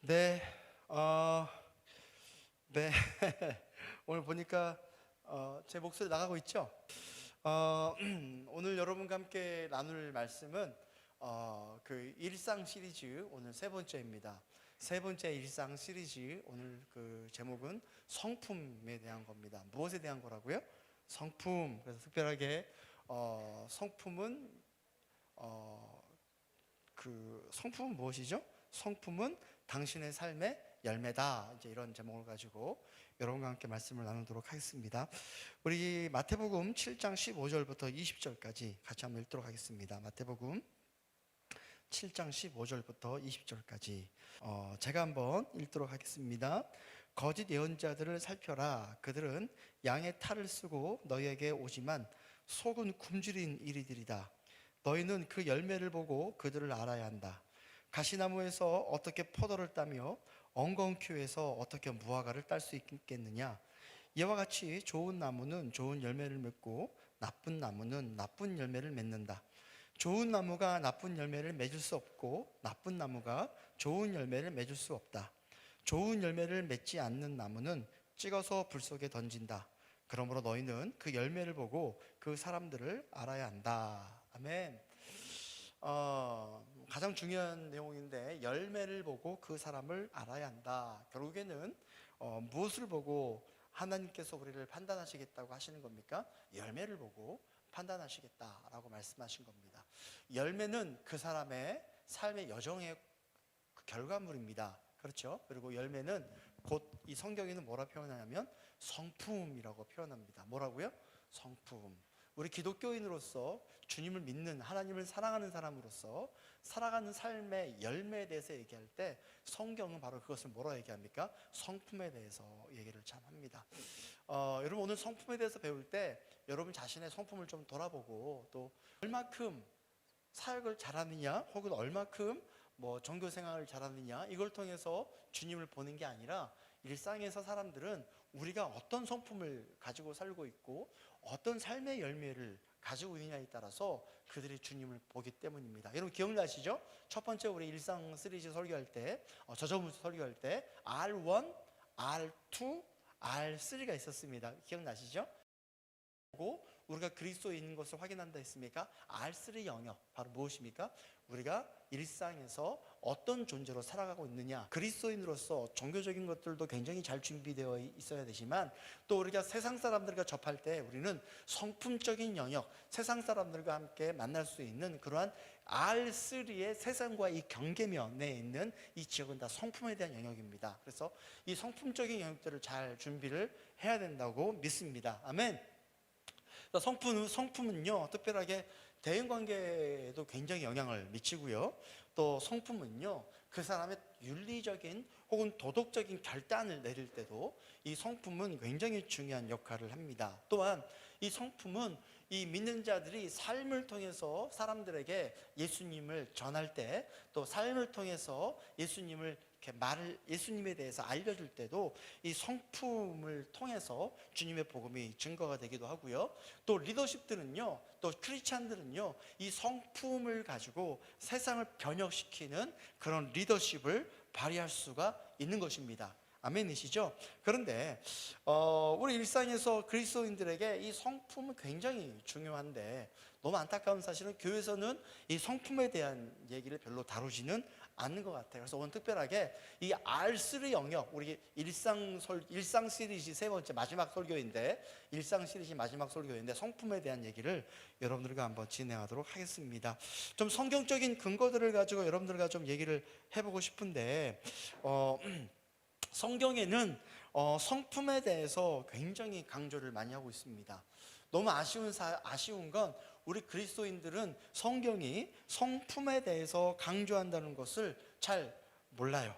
네, 네. 오늘 보니까 제 목소리 나가고 있죠? 오늘 여러분과 함께 나눌 말씀은 그 일상 시리즈 오늘 세 번째입니다. 세 번째 일상 시리즈 오늘 그 제목은 성품에 대한 겁니다. 무엇에 대한 거라고요? 성품. 그래서 특별하게 성품은 그 성품은 무엇이죠? 성품은 당신의 삶의 열매다. 이제 이런 제목을 가지고 여러분과 함께 말씀을 나누도록 하겠습니다. 우리 마태복음 7장 15절부터 20절까지 같이 한번 읽도록 하겠습니다. 마태복음 7장 15절부터 20절까지 제가 한번 읽도록 하겠습니다. 거짓 예언자들을 살펴라. 그들은 양의 탈을 쓰고 너희에게 오지만 속은 굶주린 이리들이다. 너희는 그 열매를 보고 그들을 알아야 한다. 가시나무에서 어떻게 포도를 따며 엉겅퀴에서 어떻게 무화과를 딸 수 있겠느냐. 이와 같이 좋은 나무는 좋은 열매를 맺고 나쁜 나무는 나쁜 열매를 맺는다. 좋은 나무가 나쁜 열매를 맺을 수 없고 나쁜 나무가 좋은 열매를 맺을 수 없다. 좋은 열매를 맺지 않는 나무는 찍어서 불 속에 던진다. 그러므로 너희는 그 열매를 보고 그 사람들을 알아야 한다. 아멘. 가장 중요한 내용인데 열매를 보고 그 사람을 알아야 한다. 결국에는 무엇을 보고 하나님께서 우리를 판단하시겠다고 하시는 겁니까? 열매를 보고 판단하시겠다라고 말씀하신 겁니다. 열매는 그 사람의 삶의 여정의 결과물입니다. 그렇죠? 그리고 열매는 곧 이 성경에는 뭐라 표현하냐면 성품이라고 표현합니다. 뭐라고요? 성품. 우리 기독교인으로서 주님을 믿는 하나님을 사랑하는 사람으로서 살아가는 삶의 열매에 대해서 얘기할 때 성경은 바로 그것을 뭐라 얘기합니까? 성품에 대해서 얘기를 참 합니다. 여러분 오늘 성품에 대해서 배울 때 여러분 자신의 성품을 좀 돌아보고 또 얼마큼 사역을 잘하느냐 혹은 얼마큼 뭐 종교 생활을 잘하느냐 이걸 통해서 주님을 보는 게 아니라 일상에서 사람들은 우리가 어떤 성품을 가지고 살고 있고 어떤 삶의 열매를 가지고 있느냐에 따라서 그들이 주님을 보기 때문입니다. 여러분 기억나시죠? 첫 번째 우리 일상 시리즈 설교할 때 저저부터 설교할 때 R1, R2, R3가 있었습니다. 기억나시죠? 그리고 우리가 그리스도에 있는 것을 확인한다 했습니까? R3 영역 바로 무엇입니까? 우리가 일상에서 어떤 존재로 살아가고 있느냐. 그리스도인으로서 종교적인 것들도 굉장히 잘 준비되어 있어야 되지만 또 우리가 세상 사람들과 접할 때 우리는 성품적인 영역, 세상 사람들과 함께 만날 수 있는 그러한 R3의 세상과의 경계면에 있는 이 지역은 다 성품에 대한 영역입니다. 그래서 이 성품적인 영역들을 잘 준비를 해야 된다고 믿습니다. 아멘. 성품은요 특별하게 대인관계에도 굉장히 영향을 미치고요. 또 성품은요 그 사람의 윤리적인 혹은 도덕적인 결단을 내릴 때도 이 성품은 굉장히 중요한 역할을 합니다. 또한 이 성품은 이 믿는 자들이 삶을 통해서 사람들에게 예수님을 전할 때 또 삶을 통해서 예수님에 대해서 알려줄 때도 이 성품을 통해서 주님의 복음이 증거가 되기도 하고요. 또 리더십들은요, 또 크리스찬들은요, 이 성품을 가지고 세상을 변혁시키는 그런 리더십을 발휘할 수가 있는 것입니다. 아멘이시죠? 그런데 우리 일상에서 그리스도인들에게 이 성품은 굉장히 중요한데 너무 안타까운 사실은 교회에서는 이 성품에 대한 얘기를 별로 다루지는 않는 것 같아요. 그래서 오늘 특별하게 이 R3 영역, 우리 일상 시리즈 세 번째 마지막 설교인데 성품에 대한 얘기를 여러분들과 한번 진행하도록 하겠습니다. 좀 성경적인 근거들을 가지고 여러분들과 좀 얘기를 해보고 싶은데 성경에는 성품에 대해서 굉장히 강조를 많이 하고 있습니다. 너무 아쉬운 건 우리 그리스도인들은 성경이 성품에 대해서 강조한다는 것을 잘 몰라요.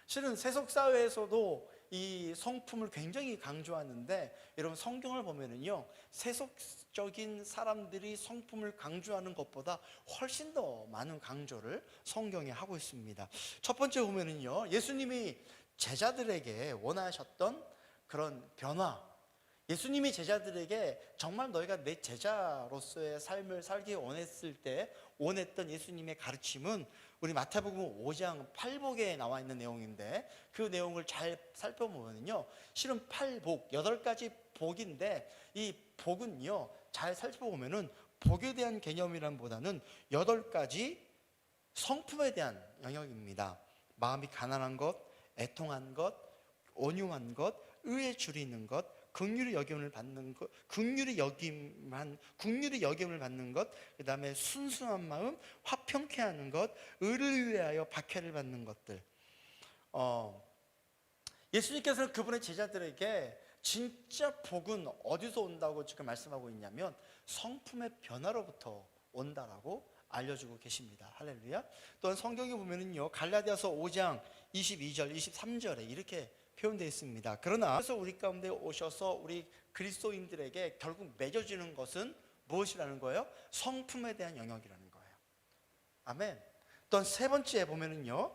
실은 세속사회에서도 이 성품을 굉장히 강조하는데 여러분 성경을 보면은요 세속적인 사람들이 성품을 강조하는 것보다 훨씬 더 많은 강조를 성경에 하고 있습니다. 첫 번째 보면은요 예수님이 제자들에게 원하셨던 그런 변화, 예수님이 제자들에게 정말 너희가 내 제자로서의 삶을 살기 원했을 때 원했던 예수님의 가르침은 우리 마태복음 5장 8복에 나와 있는 내용인데, 그 내용을 잘 살펴보면요, 실은 8복, 8가지 복인데, 이 복은요 잘 살펴보면은 복에 대한 개념이란보다는 8가지 성품에 대한 영역입니다. 마음이 가난한 것, 애통한 것, 온유한 것, 의에 줄이는 것, 긍휼히 여김을 받는 것, 긍휼히 여김을 받는 것, 그 다음에 순수한 마음, 화평케 하는 것, 의를 위하여 박해를 받는 것들. 예수님께서는 그분의 제자들에게 진짜 복은 어디서 온다고 지금 말씀하고 있냐면 성품의 변화로부터 온다라고 알려주고 계십니다. 할렐루야. 또한 성경에 보면은요, 갈라디아서 5장 22절, 23절에 이렇게 표현되어 있습니다. 그러나 그래서 우리 가운데 오셔서 우리 그리스도인들에게 결국 맺어지는 것은 무엇이라는 거예요? 성품에 대한 영역이라는 거예요. 아멘. 또한 세 번째 보면은요,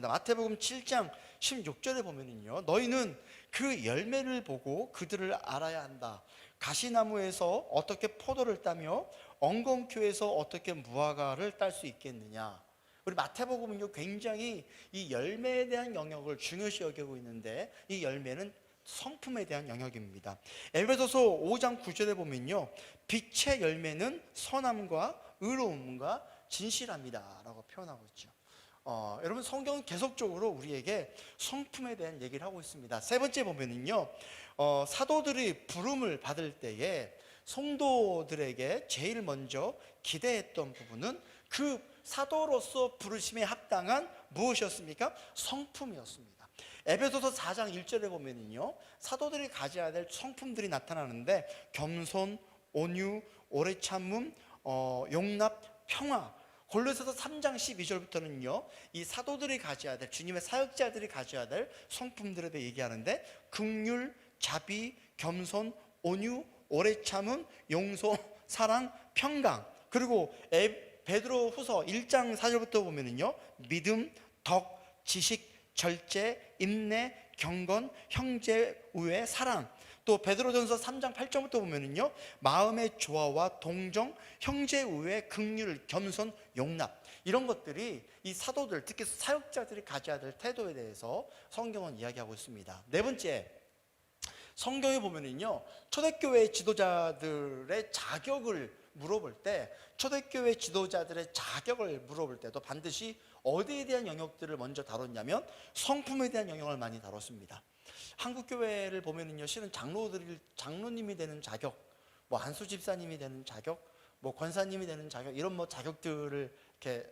마태복음 7장 16절에 보면은요, 너희는 그 열매를 보고 그들을 알아야 한다. 가시나무에서 어떻게 포도를 따며 엉겅퀴에서 어떻게 무화과를 딸 수 있겠느냐. 우리 마태복음은요 굉장히 이 열매에 대한 영역을 중요시 여기고 있는데, 이 열매는 성품에 대한 영역입니다. 에베소서 5장 9절에 보면요, 빛의 열매는 선함과 의로움과 진실합니다 라고 표현하고 있죠. 여러분, 성경은 계속적으로 우리에게 성품에 대한 얘기를 하고 있습니다. 세 번째 보면은요, 사도들이 부름을 받을 때에 성도들에게 제일 먼저 기대했던 부분은 그 사도로서 부르심에 합당한 무엇이었습니까? 성품이었습니다. 에베소서 4장 1절에 보면은요, 사도들이 가져야 될 성품들이 나타나는데, 겸손, 온유, 오래 참음, 용납, 평화. 골로새서 3장 12절부터는요, 이 사도들이 가져야 될, 주님의 사역자들이 가져야 될 성품들에 대해 얘기하는데, 긍휼, 자비, 겸손, 온유, 오래 참음, 용서, 사랑, 평강. 그리고 베드로후서 1장 4절부터 보면은요, 믿음, 덕, 지식, 절제, 인내, 경건, 형제 우애, 사랑. 또 베드로전서 3장 8절부터 보면은요, 마음의 조화와 동정, 형제 우애, 긍휼, 겸손, 용납. 이런 것들이 이 사도들, 특히 사역자들이 가져야 될 태도에 대해서 성경은 이야기하고 있습니다. 네 번째, 성경에 보면은요, 초대교회 지도자들의 자격을 물어볼 때, 초대교회 지도자들의 자격을 물어볼 때도 반드시 어디에 대한 영역들을 먼저 다뤘냐면 성품에 대한 영역을 많이 다뤘습니다. 한국교회를 보면은요, 실은 장로님이 되는 자격, 뭐 안수 집사님이 되는 자격, 뭐 권사님이 되는 자격, 이런 뭐 자격들을 이렇게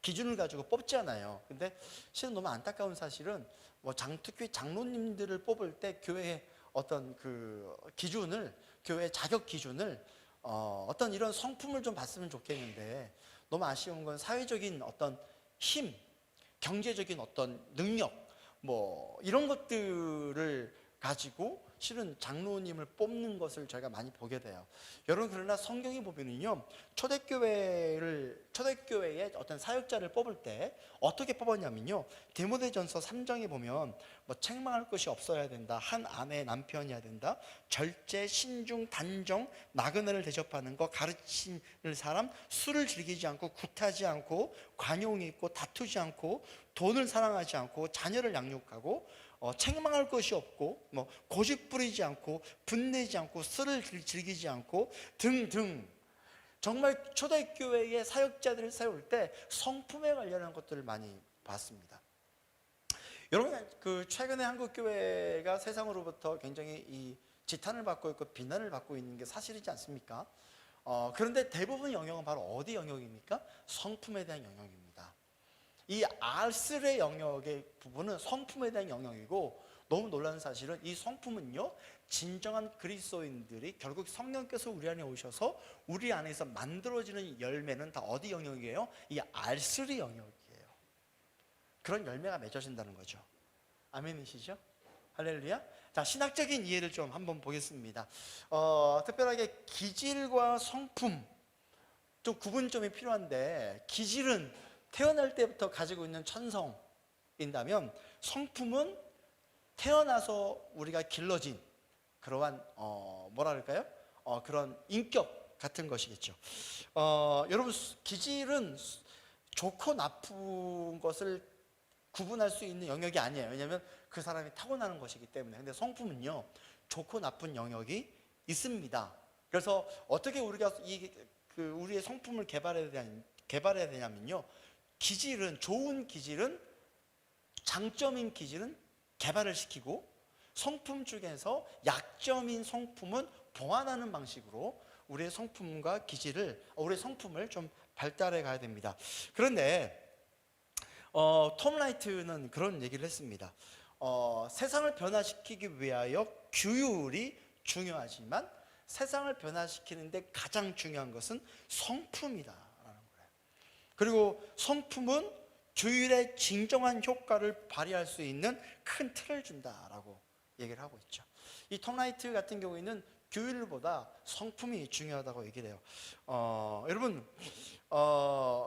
기준을 가지고 뽑잖아요. 근데 실은 너무 안타까운 사실은 뭐 특히 장로님들을 뽑을 때 교회의 어떤 그 기준을, 교회 자격 기준을 어떤 이런 성품을 좀 봤으면 좋겠는데, 너무 아쉬운 건 사회적인 어떤 힘, 경제적인 어떤 능력, 뭐 이런 것들을 가지고 실은 장로님을 뽑는 것을 저희가 많이 보게 돼요. 여러분, 그러나 성경이 보면은요, 초대교회의 어떤 사역자를 뽑을 때 어떻게 뽑았냐면요, 디모데전서 3장에 보면 뭐 책망할 것이 없어야 된다, 한 아내의 남편이어야 된다, 절제, 신중, 단정, 나그네를 대접하는 것, 가르치는 사람, 술을 즐기지 않고 굿하지 않고 관용이 있고 다투지 않고 돈을 사랑하지 않고 자녀를 양육하고 책망할 것이 없고 뭐 고집 부리지 않고 분내지 않고 술을 즐기지 않고 등등. 정말 초대교회의 사역자들을 세울 때 성품에 관련한 것들을 많이 봤습니다. 여러분, 그 최근에 한국교회가 세상으로부터 굉장히 이 지탄을 받고 있고 비난을 받고 있는 게 사실이지 않습니까? 그런데 대부분 영역은 바로 어디 영역입니까? 성품에 대한 영역입니다. 이 알쓸의 영역의 부분은 성품에 대한 영역이고, 너무 놀라운 사실은 이 성품은요, 진정한 그리스도인들이 결국 성령께서 우리 안에 오셔서 우리 안에서 만들어지는 열매는 다 어디 영역이에요? 이 알쓸의 영역이에요. 그런 열매가 맺어진다는 거죠. 아멘이시죠? 할렐루야. 자, 신학적인 이해를 좀 한번 보겠습니다. 특별하게 기질과 성품 좀 구분점이 필요한데, 기질은 태어날 때부터 가지고 있는 천성인다면, 성품은 태어나서 우리가 길러진, 그러한 뭐라 그럴까요? 그런 인격 같은 것이겠죠. 여러분, 기질은 좋고 나쁜 것을 구분할 수 있는 영역이 아니에요. 왜냐하면 그 사람이 타고나는 것이기 때문에. 근데 성품은요, 좋고 나쁜 영역이 있습니다. 그래서 어떻게 우리가 우리의 성품을 개발해야 되냐면요, 좋은 기질은, 장점인 기질은 개발을 시키고, 성품 중에서 약점인 성품은 보완하는 방식으로 우리의 성품을 좀 발달해 가야 됩니다. 그런데 톰 라이트는 그런 얘기를 했습니다. 세상을 변화시키기 위하여 규율이 중요하지만 세상을 변화시키는데 가장 중요한 것은 성품이다라는 거예요. 그리고 성품은 규율의 진정한 효과를 발휘할 수 있는 큰 틀을 준다라고 얘기를 하고 있죠. 이 톰 라이트 같은 경우에는 규율보다 성품이 중요하다고 얘기를 해요. 여러분,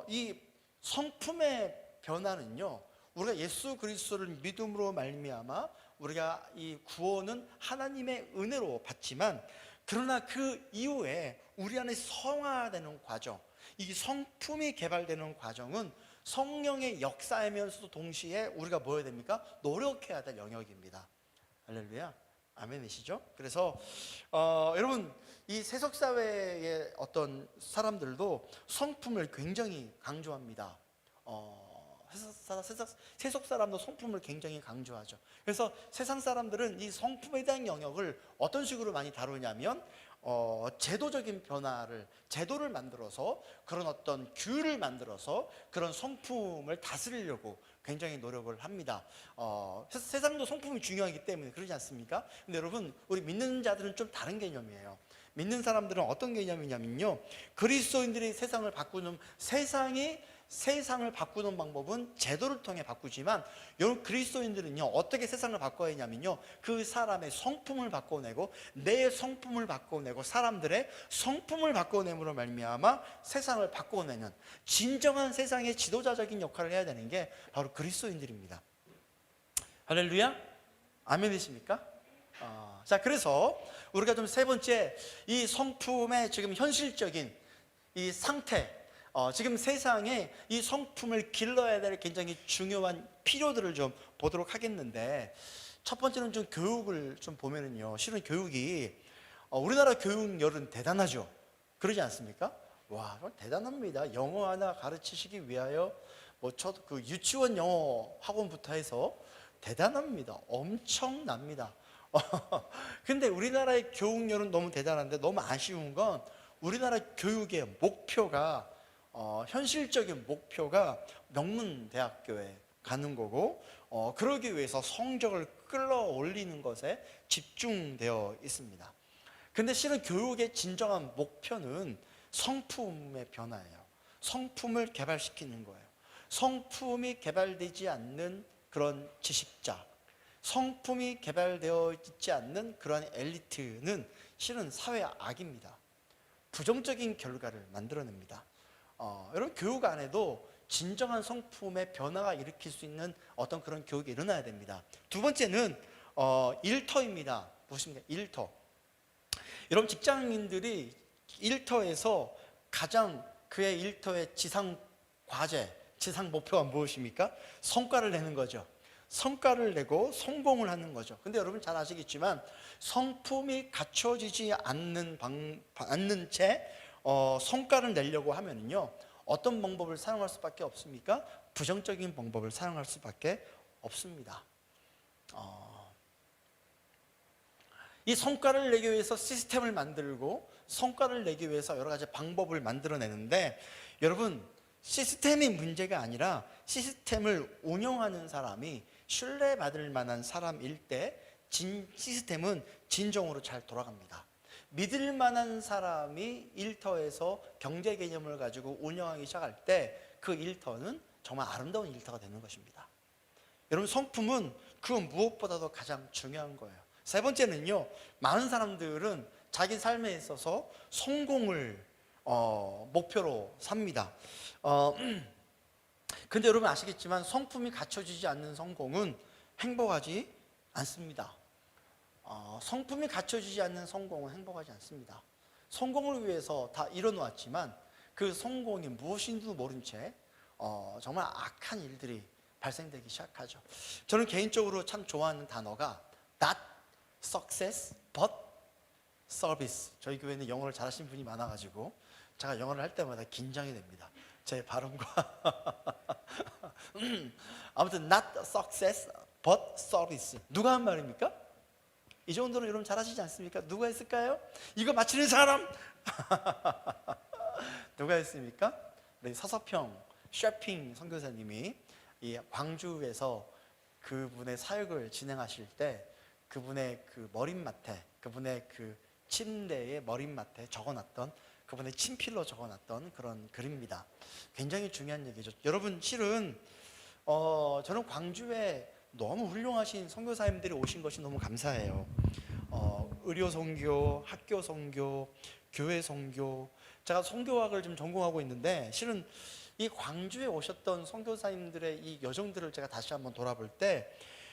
이 성품의 변화는요, 우리가 예수 그리스도를 믿음으로 말미암아 우리가 이 구원은 하나님의 은혜로 받지만, 그러나 그 이후에 우리 안에 성화되는 과정, 이 성품이 개발되는 과정은 성령의 역사이면서도 동시에 우리가 뭐 해야 됩니까? 노력해야 될 영역입니다. 할렐루야, 아멘이시죠? 그래서 여러분, 이 세속사회의 어떤 사람들도 성품을 굉장히 강조합니다. 세속 사람도 성품을 굉장히 강조하죠. 그래서 세상 사람들은 이 성품에 대한 영역을 어떤 식으로 많이 다루냐면 제도적인 제도를 만들어서, 그런 어떤 규율을 만들어서 그런 성품을 다스리려고 굉장히 노력을 합니다. 세상도 성품이 중요하기 때문에 그러지 않습니까? 근데 여러분, 우리 믿는 자들은 좀 다른 개념이에요. 믿는 사람들은 어떤 개념이냐면요, 그리스도인들이 세상을 바꾸는 방법은 제도를 통해 바꾸지만, 여러분, 그리스도인들은요, 어떻게 세상을 바꿔야 하냐면요, 그 사람의 성품을 바꿔내고, 내 성품을 바꿔내고, 사람들의 성품을 바꿔내므로 말미암아 세상을 바꿔내는 진정한 세상의 지도자적인 역할을 해야 되는 게 바로 그리스도인들입니다. 할렐루야, 아멘이십니까? 자, 그래서 우리가 좀 세 번째, 이 성품의 지금 현실적인 이 상태, 지금 세상에 이 성품을 길러야 될 굉장히 중요한 필요들을 좀 보도록 하겠는데, 첫 번째는 좀 교육을 좀 보면은요, 실은 교육이 우리나라 교육열은 대단하죠. 그러지 않습니까? 와, 대단합니다. 영어 하나 가르치시기 위하여 그 유치원 영어 학원부터 해서 대단합니다. 엄청납니다. 근데 우리나라의 교육열은 너무 대단한데, 너무 아쉬운 건 우리나라 교육의 목표가 현실적인 목표가 명문대학교에 가는 거고, 그러기 위해서 성적을 끌어올리는 것에 집중되어 있습니다. 근데 실은 교육의 진정한 목표는 성품의 변화예요. 성품을 개발시키는 거예요. 성품이 개발되지 않는 그런 지식자, 성품이 개발되어 있지 않는 그러한 엘리트는 실은 사회의 악입니다. 부정적인 결과를 만들어냅니다. 여러분, 교육 안에도 진정한 성품의 변화가 일으킬 수 있는 어떤 그런 교육이 일어나야 됩니다. 두 번째는 일터입니다. 무엇입니까? 일터. 여러분, 직장인들이 일터에서 가장 그의 일터의 지상 과제, 지상 목표가 무엇입니까? 성과를 내는 거죠. 성과를 내고 성공을 하는 거죠. 근데 여러분 잘 아시겠지만, 성품이 갖춰지지 않는 채 성과를 내려고 하면은요, 어떤 방법을 사용할 수밖에 없습니까? 부정적인 방법을 사용할 수밖에 없습니다. 이 성과를 내기 위해서 시스템을 만들고, 성과를 내기 위해서 여러 가지 방법을 만들어내는데, 여러분, 시스템이 문제가 아니라 시스템을 운영하는 사람이 신뢰받을 만한 사람일 때 시스템은 진정으로 잘 돌아갑니다. 믿을 만한 사람이 일터에서 경제 개념을 가지고 운영하기 시작할 때 그 일터는 정말 아름다운 일터가 되는 것입니다. 여러분, 성품은 그 무엇보다도 가장 중요한 거예요. 세 번째는요, 많은 사람들은 자기 삶에 있어서 성공을 목표로 삽니다. 근데 여러분 아시겠지만, 성품이 갖춰지지 않는 성공은 행복하지 않습니다. 성품이 갖춰지지 않는 성공은 행복하지 않습니다. 성공을 위해서 다 이뤄놓았지만 그 성공이 무엇인지도 모른 채 정말 악한 일들이 발생되기 시작하죠. 저는 개인적으로 참 좋아하는 단어가 not success but service. 저희 교회는 영어를 잘하시는 분이 많아가지고 제가 영어를 할 때마다 긴장이 됩니다. 제 발음과 아무튼 not success but service. 누가 한 말입니까? 이 정도로 여러분 잘하시지 않습니까? 누가 했을까요? 이거 맞히는 사람? 누가 했습니까? 우리 서서평 쇼핑 선교사님이 이 광주에서 그분의 사역을 진행하실 때 그분의 그 머릿맡에, 그분의 그 침대의 머릿맡에 적어놨던, 그분의 친필로 적어놨던 그런 글입니다. 굉장히 중요한 얘기죠. 여러분, 실은 저는 광주에 너무 훌륭하신 선교사님들이 오신 것이 너무 감사해요. 의료 선교, 학교 선교, 교회 선교. 제가 선교학을 좀 전공하고 있는데 실은 이 광주에 오셨던 선교사님들의 이 여정들을 제가 다시 한번 돌아볼 때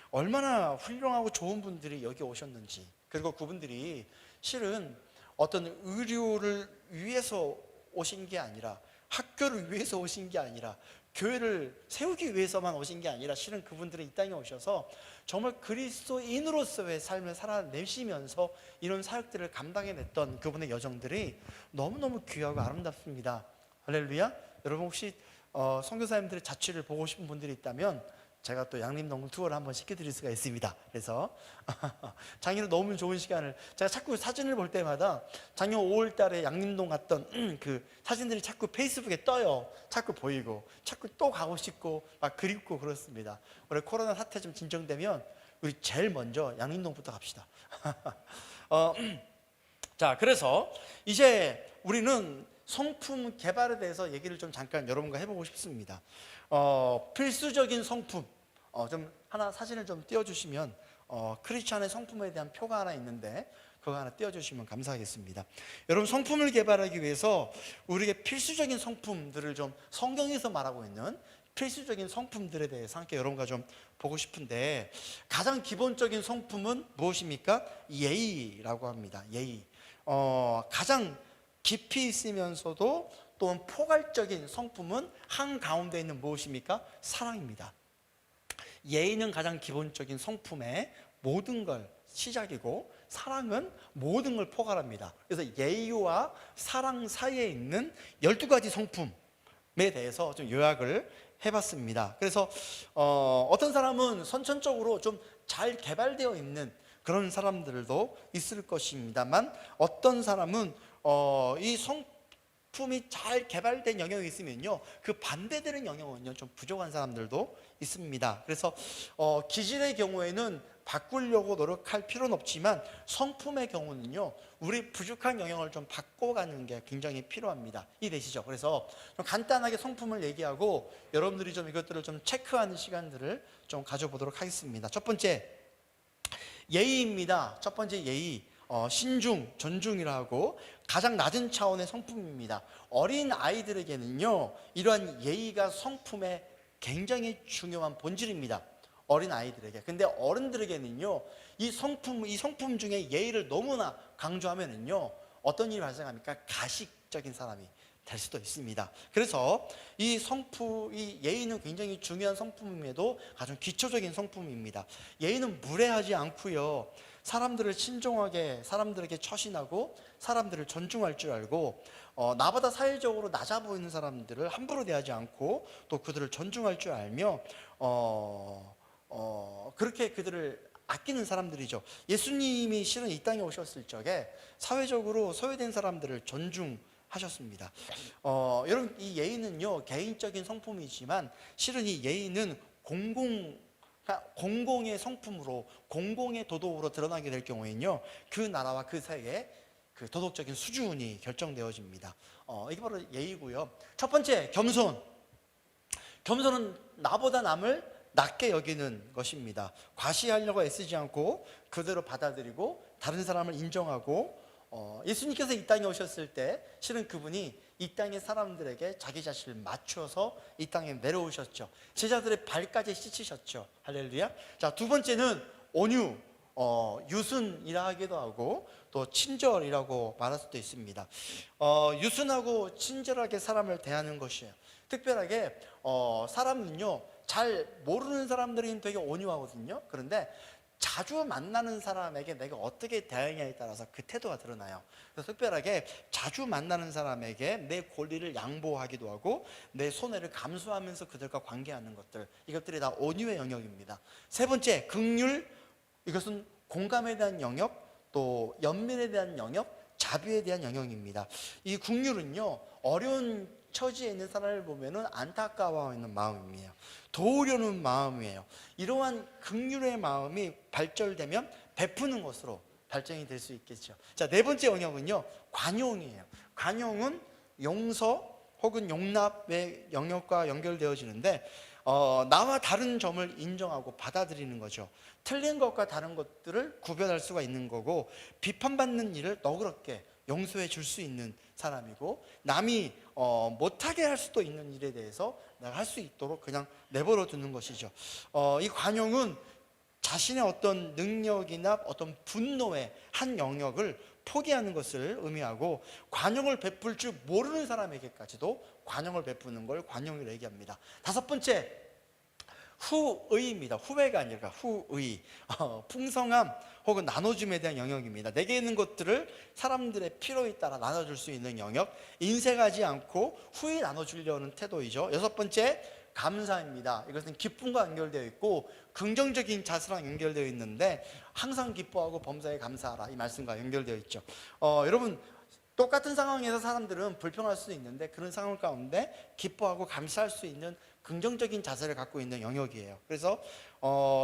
얼마나 훌륭하고 좋은 분들이 여기 오셨는지, 그리고 그분들이 실은 어떤 의료를 위해서 오신 게 아니라, 학교를 위해서 오신 게 아니라, 교회를 세우기 위해서만 오신 게 아니라 실은 그분들은 이 땅에 오셔서 정말 그리스도인으로서의 삶을 살아내시면서 이런 사역들을 감당해냈던 그분의 여정들이 너무너무 귀하고 아름답습니다. 할렐루야. 여러분, 혹시 선교사님들의 자취를 보고 싶은 분들이 있다면 제가 또 양림동굴 투어를 한번 시켜드릴 수가 있습니다. 그래서 작년에 너무 좋은 시간을, 제가 자꾸 사진을 볼 때마다 작년 5월 달에 양림동 갔던 그 사진들이 자꾸 페이스북에 떠요. 자꾸 보이고 자꾸 또 가고 싶고 막 그립고 그렇습니다. 올해 코로나 사태 좀 진정되면 우리 제일 먼저 양림동부터 갑시다. 자, 그래서 이제 우리는 성품 개발에 대해서 얘기를 좀 잠깐 여러분과 해보고 싶습니다. 필수적인 성품, 좀 하나 사진을 좀 띄워주시면 크리스찬의 성품에 대한 표가 하나 있는데 그거 하나 띄워주시면 감사하겠습니다. 여러분, 성품을 개발하기 위해서 우리에게 필수적인 성품들을 좀 성경에서 말하고 있는 필수적인 성품들에 대해서 함께 여러분과 좀 보고 싶은데, 가장 기본적인 성품은 무엇입니까? 예의라고 합니다. 예의. 가장 깊이 있으면서도 또한 포괄적인 성품은 한가운데 있는 무엇입니까? 사랑입니다. 예의는 가장 기본적인 성품의 모든 걸 시작이고, 사랑은 모든 걸 포괄합니다. 그래서 예의와 사랑 사이에 있는 12가지 성품에 대해서 좀 요약을 해봤습니다. 그래서 어떤 사람은 선천적으로 좀 잘 개발되어 있는 그런 사람들도 있을 것입니다만, 어떤 사람은 이 성품이 잘 개발된 영역이 있으면요, 그 반대되는 영역은요 좀 부족한 사람들도 있습니다. 그래서 기질의 경우에는 바꾸려고 노력할 필요는 없지만, 성품의 경우는요 우리 부족한 영역을 좀 바꿔가는 게 굉장히 필요합니다. 이해되시죠? 그래서 좀 간단하게 성품을 얘기하고 여러분들이 좀 이것들을 좀 체크하는 시간들을 좀 가져보도록 하겠습니다. 첫 번째, 예의입니다. 첫 번째 예의, 신중, 존중이라고 가장 낮은 차원의 성품입니다. 어린 아이들에게는요 이러한 예의가 성품의 굉장히 중요한 본질입니다. 어린 아이들에게. 근데 어른들에게는요 이 성품 중에 예의를 너무나 강조하면은요 어떤 일이 발생합니까? 가식적인 사람이 될 수도 있습니다. 그래서 이 예의는 굉장히 중요한 성품임에도 가장 기초적인 성품입니다. 예의는 무례하지 않고요, 사람들을 신중하게, 사람들에게 처신하고 사람들을 존중할 줄 알고, 나보다 사회적으로 낮아 보이는 사람들을 함부로 대하지 않고 또 그들을 존중할 줄 알며 그렇게 그들을 아끼는 사람들이죠. 예수님이 실은 이 땅에 오셨을 적에 사회적으로 소외된 사람들을 존중하셨습니다. 여러분, 이 예의는요 개인적인 성품이지만 실은 이 예의는 공공의 성품으로, 공공의 도덕으로 드러나게 될 경우에는요 그 나라와 그 사회의 그 도덕적인 수준이 결정되어집니다. 이게 바로 예의고요. 첫 번째, 겸손. 겸손은 나보다 남을 낮게 여기는 것입니다. 과시하려고 애쓰지 않고 그대로 받아들이고 다른 사람을 인정하고, 예수님께서 이 땅에 오셨을 때 실은 그분이 이 땅의 사람들에게 자기 자신을 맞춰서 이 땅에 내려오셨죠. 제자들의 발까지 씻으셨죠. 할렐루야. 자, 두 번째는 온유. 유순이라 하기도 하고 또 친절이라고 말할 수도 있습니다. 유순하고 친절하게 사람을 대하는 것이에요. 특별하게 사람은요, 잘 모르는 사람들은 되게 온유하거든요. 그런데 자주 만나는 사람에게 내가 어떻게 대하느냐에 따라서 그 태도가 드러나요. 그래서 특별하게 자주 만나는 사람에게 내 권리를 양보하기도 하고 내 손해를 감수하면서 그들과 관계하는 것들, 이것들이 다 온유의 영역입니다. 세 번째, 긍휼. 이것은 공감에 대한 영역, 또 연민에 대한 영역, 자비에 대한 영역입니다. 이 긍휼은요, 어려운 처지에 있는 사람을 보면은 안타까워하는 마음이에요. 도우려는 마음이에요. 이러한 긍휼의 마음이 발전되면 베푸는 것으로 발전이 될 수 있겠죠. 자, 네 번째 영역은요, 관용이에요. 관용은 용서 혹은 용납의 영역과 연결되어지는데 나와 다른 점을 인정하고 받아들이는 거죠. 틀린 것과 다른 것들을 구별할 수가 있는 거고, 비판받는 일을 너그럽게 용서해 줄 수 있는 사람이고, 남이 못하게 할 수도 있는 일에 대해서 내가 할 수 있도록 그냥 내버려 두는 것이죠. 이 관용은 자신의 어떤 능력이나 어떤 분노의 한 영역을 포기하는 것을 의미하고, 관용을 베풀 줄 모르는 사람에게까지도 관용을 베푸는 걸 관용이라고 얘기합니다. 다섯 번째, 후의입니다. 후회가 아니라 후의. 풍성함 혹은 나눠줌에 대한 영역입니다. 내게 있는 것들을 사람들의 필요에 따라 나눠줄 수 있는 영역, 인색하지 않고 후히 나눠주려는 태도이죠. 여섯 번째, 감사입니다. 이것은 기쁨과 연결되어 있고 긍정적인 자세랑 연결되어 있는데, 항상 기뻐하고 범사에 감사하라, 이 말씀과 연결되어 있죠. 여러분, 똑같은 상황에서 사람들은 불평할 수 있는데 그런 상황 가운데 기뻐하고 감사할 수 있는 긍정적인 자세를 갖고 있는 영역이에요. 그래서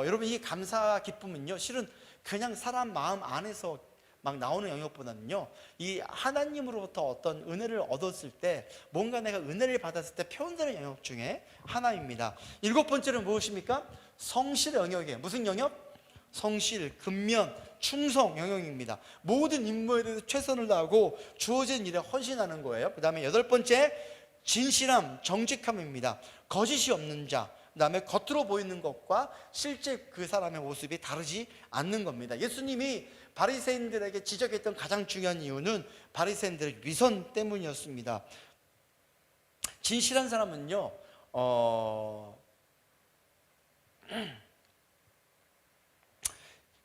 여러분, 이 감사 기쁨은요, 실은 그냥 사람 마음 안에서 막 나오는 영역보다는요, 이 하나님으로부터 어떤 은혜를 얻었을 때, 뭔가 내가 은혜를 받았을 때 표현되는 영역 중에 하나입니다. 일곱 번째는 무엇입니까? 성실의 영역이에요. 무슨 영역? 성실, 근면, 충성 영역입니다. 모든 임무에 대해서 최선을 다하고 주어진 일에 헌신하는 거예요. 그 다음에 여덟 번째, 진실함, 정직함입니다. 거짓이 없는 자. 그 다음에 겉으로 보이는 것과 실제 그 사람의 모습이 다르지 않는 겁니다. 예수님이 바리새인들에게 지적했던 가장 중요한 이유는 바리새인들의 위선 때문이었습니다. 진실한 사람은요,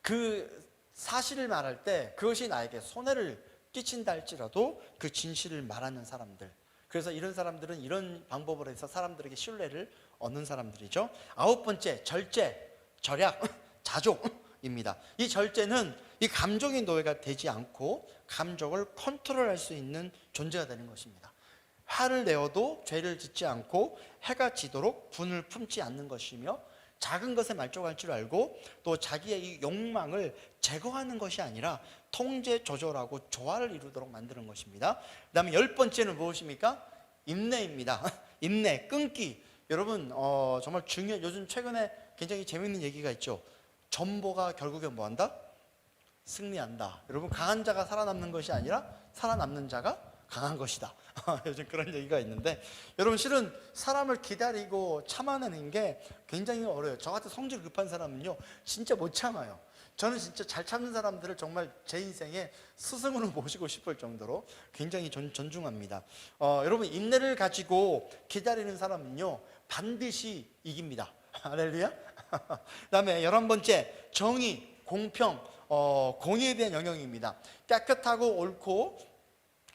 그 사실을 말할 때 그것이 나에게 손해를 끼친다 할지라도 그 진실을 말하는 사람들, 그래서 이런 사람들은 이런 방법을 해서 사람들에게 신뢰를 얻는 사람들이죠. 아홉 번째, 절제, 절약, 자족입니다. 이 절제는 이 감정의 노예가 되지 않고 감정을 컨트롤할 수 있는 존재가 되는 것입니다. 화를 내어도 죄를 짓지 않고 해가 지도록 분을 품지 않는 것이며, 작은 것에 만족할 줄 알고 또 자기의 이 욕망을 제거하는 것이 아니라 통제, 조절하고 조화를 이루도록 만드는 것입니다. 그 다음에 열 번째는 무엇입니까? 인내입니다. 인내, 끊기. 여러분, 정말 요즘 최근에 굉장히 재밌는 얘기가 있죠. 전보가 결국에 뭐한다? 승리한다. 여러분, 강한 자가 살아남는 것이 아니라 살아남는 자가 강한 것이다. 요즘 그런 얘기가 있는데, 여러분, 실은 사람을 기다리고 참아내는 게 굉장히 어려워요. 저 같은 성질 급한 사람은요, 진짜 못 참아요. 저는 진짜 잘 참는 사람들을 정말 제 인생에 스승으로 모시고 싶을 정도로 굉장히 존중합니다. 여러분, 인내를 가지고 기다리는 사람은요, 반드시 이깁니다. 할렐루야. 그 다음에 11번째, 정의, 공평, 공의에 대한 영역입니다. 깨끗하고 옳고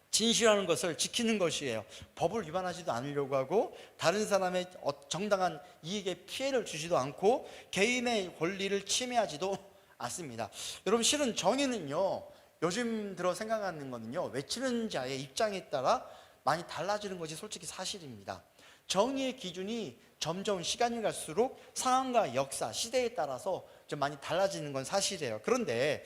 진실하는 것을 지키는 것이에요. 법을 위반하지도 않으려고 하고, 다른 사람의 정당한 이익에 피해를 주지도 않고, 개인의 권리를 침해하지도 않습니다. 여러분, 실은 정의는요, 요즘 들어 생각하는 거는요, 외치는 자의 입장에 따라 많이 달라지는 것이 솔직히 사실입니다. 정의의 기준이 점점 시간이 갈수록 상황과 역사, 시대에 따라서 좀 많이 달라지는 건 사실이에요. 그런데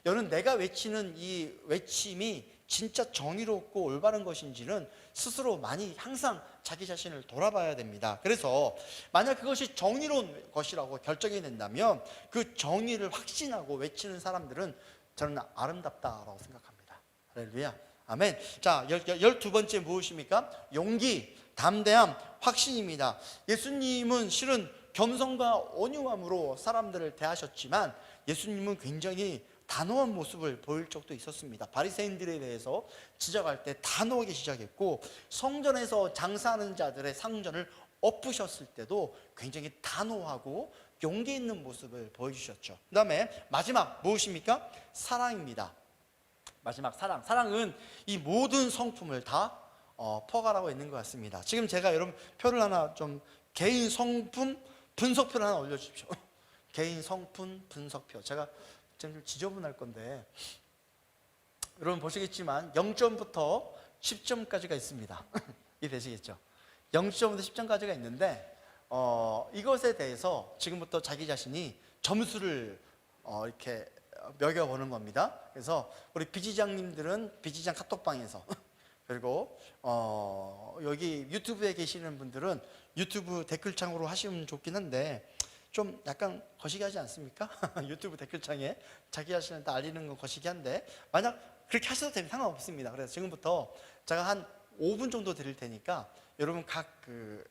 여러분, 내가 외치는 이 외침이 진짜 정의롭고 올바른 것인지는 스스로 많이 항상 자기 자신을 돌아봐야 됩니다. 그래서 만약 그것이 정의로운 것이라고 결정이 된다면 그 정의를 확신하고 외치는 사람들은 저는 아름답다라고 생각합니다. 할렐루야. 아멘. 자, 12번째 무엇입니까? 용기, 담대함, 확신입니다. 예수님은 실은 겸손과 온유함으로 사람들을 대하셨지만 예수님은 굉장히 단호한 모습을 보일 적도 있었습니다. 바리새인들에 대해서 지적할 때 단호하게 시작했고, 성전에서 장사하는 자들의 상전을 엎으셨을 때도 굉장히 단호하고 용기 있는 모습을 보여주셨죠. 그 다음에 마지막 무엇입니까? 사랑입니다. 마지막 사랑. 사랑은 이 모든 성품을 다 퍼가라고 있는 것 같습니다. 지금 제가 여러분 표를 하나 좀, 개인 성품 분석표를 하나 올려주십시오. 개인 성품 분석표. 제가 좀 지저분할 건데, 여러분 보시겠지만 0점부터 10점까지가 있습니다. 이해되시겠죠? 0점부터 10점까지가 있는데, 이것에 대해서 지금부터 자기 자신이 점수를 이렇게 매겨보는 겁니다. 그래서 우리 비지장님들은 비지장 카톡방에서 그리고 여기 유튜브에 계시는 분들은 유튜브 댓글창으로 하시면 좋긴 한데, 좀 약간 거시기하지 않습니까? 유튜브 댓글창에 자기 자신한테 알리는 거 거시기한데, 만약 그렇게 하셔도 되면 상관없습니다. 그래서 지금부터 제가 한 5분 정도 드릴 테니까 여러분 각 그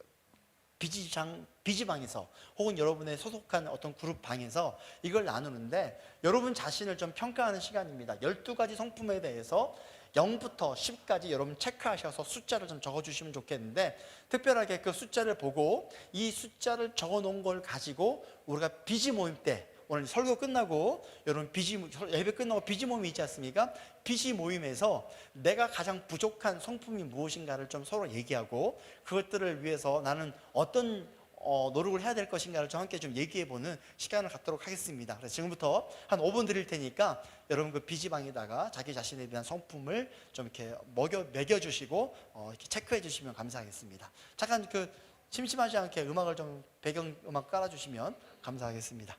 비지방에서 혹은 여러분의 소속한 어떤 그룹 방에서 이걸 나누는데, 여러분 자신을 좀 평가하는 시간입니다. 12가지 성품에 대해서 0부터 10까지 여러분 체크하셔서 숫자를 좀 적어주시면 좋겠는데, 특별하게 그 숫자를 보고 이 숫자를 적어놓은 걸 가지고 우리가 비지 모임 때, 오늘 설교 끝나고 여러분 예배 끝나고 비지 모임이 있지 않습니까? 비지 모임에서 내가 가장 부족한 성품이 무엇인가를 좀 서로 얘기하고, 그것들을 위해서 나는 어떤 노력을 해야 될 것인가를 좀 함께 좀 얘기해보는 시간을 갖도록 하겠습니다. 그래서 지금부터 한 5분 드릴 테니까 여러분 그 비지방에다가 자기 자신에 대한 성품을 좀 이렇게 매겨주시고 이렇게 체크해 주시면 감사하겠습니다. 잠깐 그 심심하지 않게 음악을 좀 배경 음악 깔아주시면 감사하겠습니다.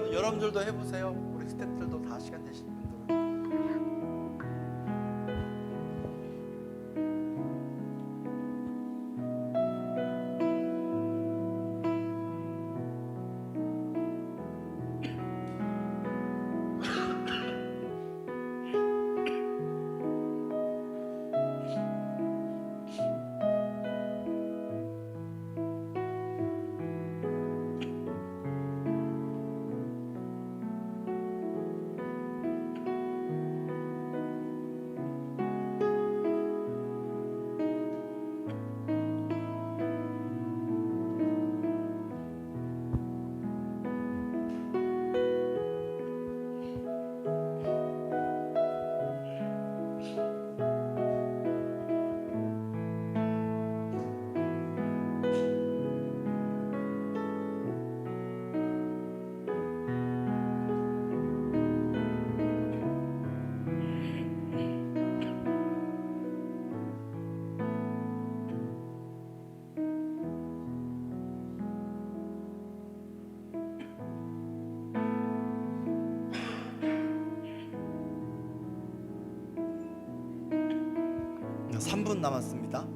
여러분들도 해보세요. 우리 스태프들도 다 시간 되시는 분들은. 네, 3분 남았습니다.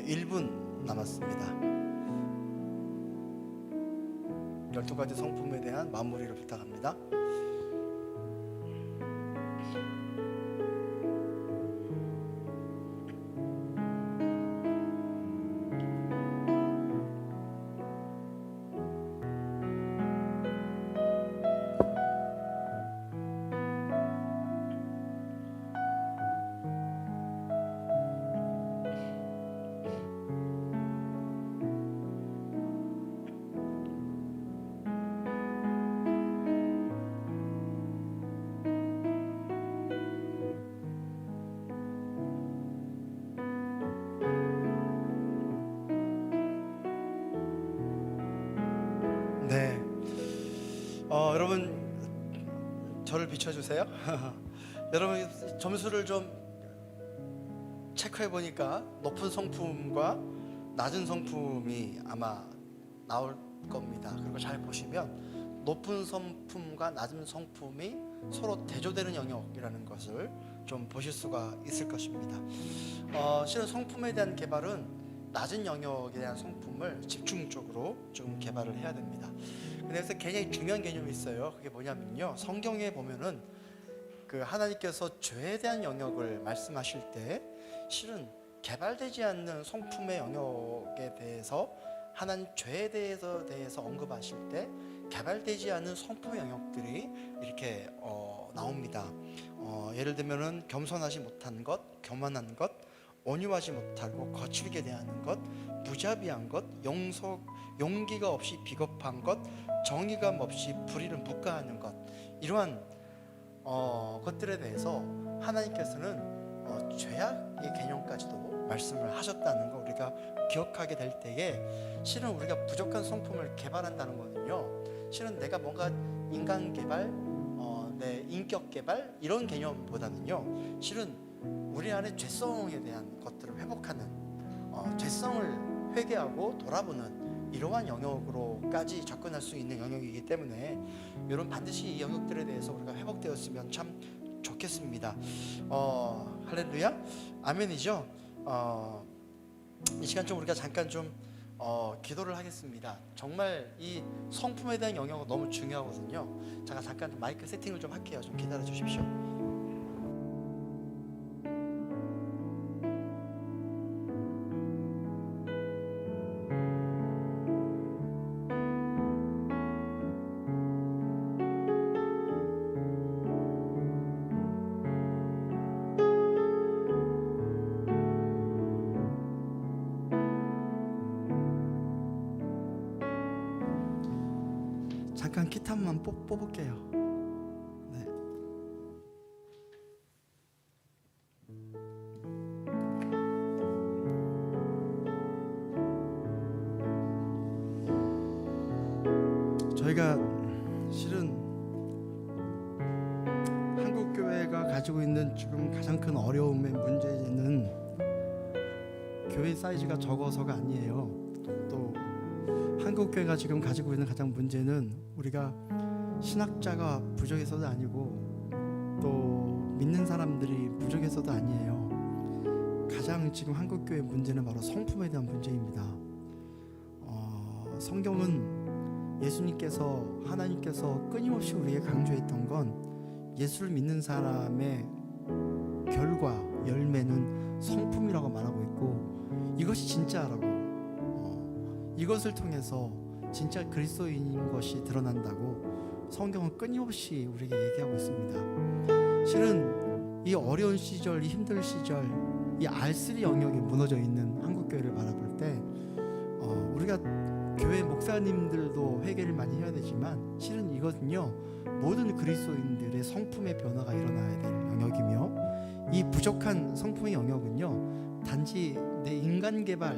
1분 남았습니다. 12가지 성품에 대한 마무리를 부탁합니다. 네, 여러분 저를 비춰주세요. 여러분 점수를 좀 체크해 보니까 높은 성품과 낮은 성품이 아마 나올 겁니다. 그리고 잘 보시면 높은 성품과 낮은 성품이 서로 대조되는 영역이라는 것을 좀 보실 수가 있을 것입니다. 실은 성품에 대한 개발은 낮은 영역에 대한 성품을 집중적으로 좀 개발을 해야 됩니다. 그래서 굉장히 중요한 개념이 있어요. 그게 뭐냐면요, 성경에 보면은 그 하나님께서 죄에 대한 영역을 말씀하실 때 실은 개발되지 않는 성품의 영역에 대해서 하나님 죄에 대해서 언급하실 때 개발되지 않은 성품의 영역들이 이렇게 나옵니다. 예를 들면은 겸손하지 못한 것, 교만한 것, 온유하지 못하고 거칠게 대하는 것, 무자비한 것, 용기가 없이 비겁한 것, 정의감 없이 불의를 묵과하는 것, 이러한 것들에 대해서 하나님께서는 죄악의 개념까지도 말씀을 하셨다는 거 우리가 기억하게 될 때에 실은 우리가 부족한 성품을 개발한다는 거는요, 실은 내가 뭔가 인간 개발, 내 인격 개발 이런 개념보다는요, 실은 우리 안에 죄성에 대한 것들을 회복하는, 죄성을 회개하고 돌아보는 이러한 영역으로까지 접근할 수 있는 영역이기 때문에 이런 반드시 이 영역들에 대해서 우리가 회복되었으면 참 좋겠습니다. 할렐루야, 아멘이죠. 이 시간 좀 우리가 잠깐 좀 기도를 하겠습니다. 정말 이 성품에 대한 영역은 너무 중요하거든요. 제가 잠깐 마이크 세팅을 좀 할게요. 좀 기다려 주십시오. 잠깐 기타만 뽑을게요. 네. 저희가 실은 한국 교회가 가지고 있는 지금 가장 큰 어려움의 문제는 교회 사이즈가 적어서가 아니에요. 또 한국 교회가 지금 가지고 있는 가장 문제는 우리가 신학자가 부족해서도 아니고 또 믿는 사람들이 부족해서도 아니에요. 가장 지금 한국 교회의 문제는 바로 성품에 대한 문제입니다. 성경은 예수님께서, 하나님께서 끊임없이 우리에게 강조했던 건 예수를 믿는 사람의 결과, 열매는 성품이라고 말하고 있고, 이것이 진짜라고, 이것을 통해서 진짜 그리스도인인 것이 드러난다고 성경은 끊임없이 우리에게 얘기하고 있습니다. 실은 이 어려운 시절, 이 힘든 시절, 이 R3 영역에 무너져 있는 한국교회를 바라볼 때 우리가 교회 목사님들도 회개를 많이 해야 되지만 실은 이것은요, 모든 그리스도인들의 성품의 변화가 일어나야 될 영역이며, 이 부족한 성품의 영역은요, 단지 내 인간 개발,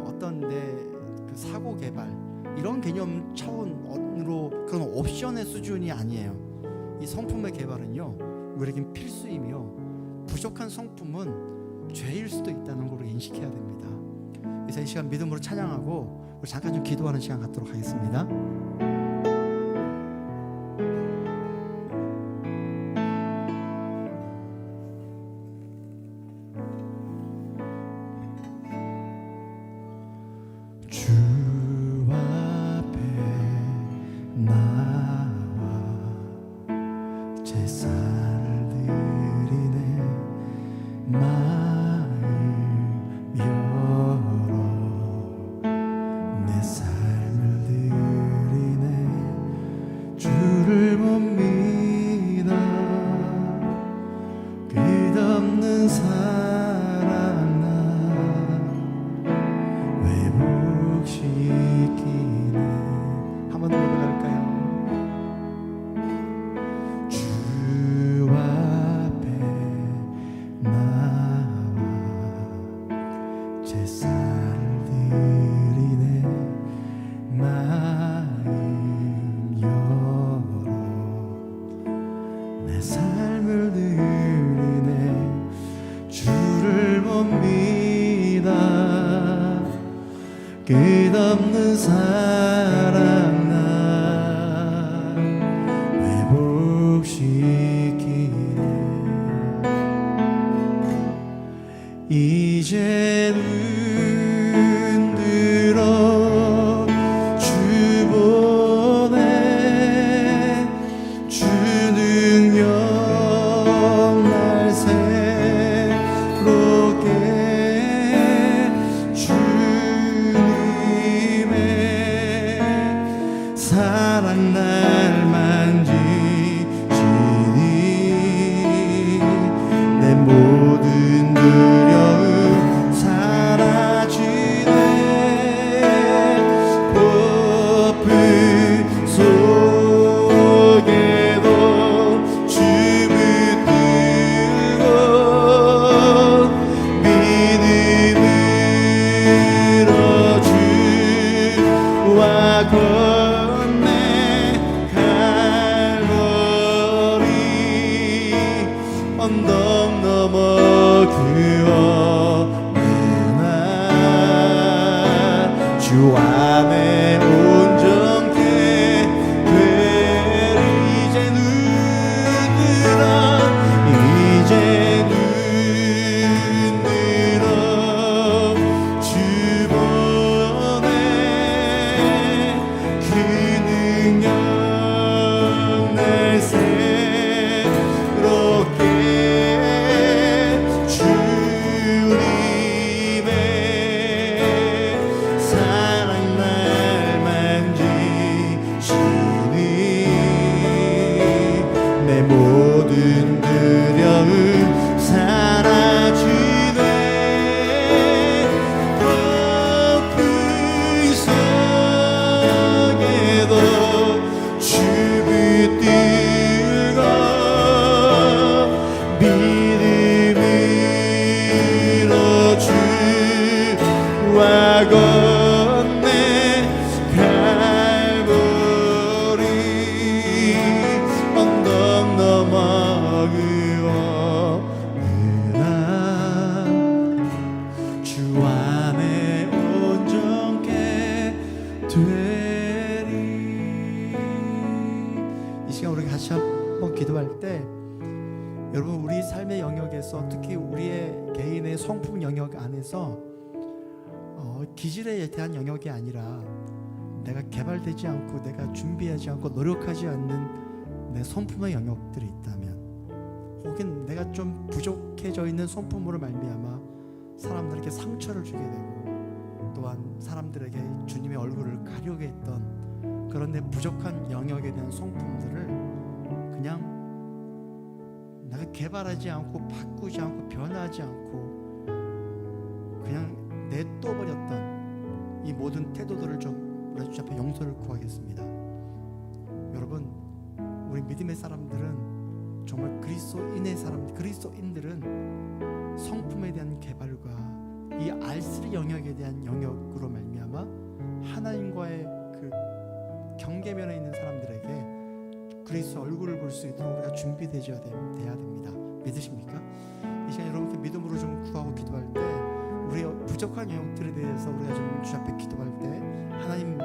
어떤 내 그 사고 개발 이런 개념 차원으로 그런 옵션의 수준이 아니에요. 이 성품의 개발은요, 우리에겐 필수이며 부족한 성품은 죄일 수도 있다는 걸 인식해야 됩니다. 그래서 이 시간 믿음으로 찬양하고 우리 잠깐 좀 기도하는 시간 갖도록 하겠습니다. 사랑 나 회복시키네. 한 번 더 올라갈까요? 주 앞에 나와 제사를 드리네. 마음 열어 내 삶을 드리네. 주를 못 믿어 끝없는 사랑 나 회복시키네. 이제는 들어 주 보내. 주 능력 날 새롭게 주님의 사랑 날 만지시니 내 모든 두려움 사라지네. 폭풍 속에도 주 붙들고 믿음으로 주와 건네 갈보리 언덕 넘어 그 어느 날 주 안에 온전케 되리. 이제 눈들어 이제 눈들어 주 보내. 그 능력 날 새롭게 주님의 사랑 날 만지시니 내 모든 두려움 사라지네. 폭풍 속에도 주 붙들고 믿음으로 주와 건네 갈보리 언덕 넘어 그 어느 날 주 안에 온전케 되리. 이 시간 우리 같이 한번 기도할 때 여러분 우리 삶의 영역에서 특히 우리의 개인의 성품 영역 안에서 기질에 대한 영역이 아니라 내가 개발되지 않고 내가 준비하지 않고 노력하지 않는 내 성품의 영역들이 있다면, 혹은 내가 좀 부족해져 있는 성품으로 말미암아 사람들에게 상처를 주게 되고 또한 사람들에게 주님의 얼굴을 가려게 했던 그런 내 부족한 영역에 대한 성품들을 그냥 내가 개발하지 않고 바꾸지 않고 변하지 않고 그냥 내둬버렸던 이 모든 태도들을 좀 우리 주 앞에 용서를 구하겠습니다. 여러분, 우리 믿음의 사람들은 정말 그리스도인들은 성품에 대한 개발과 이 알쓸 영역에 대한 영역으로 말미암아 하나님과의 그 경계면에 있는 사람들에게 그리스도 얼굴을 볼 수 있도록 우리가 준비되어야 됩니다. 믿으십니까? 이 시간 여러분께 믿음으로 좀 구하고 기도할 때 우리의 부족한 영역들에 대해서 우리가 좀 주 앞에 기도할 때 하나님,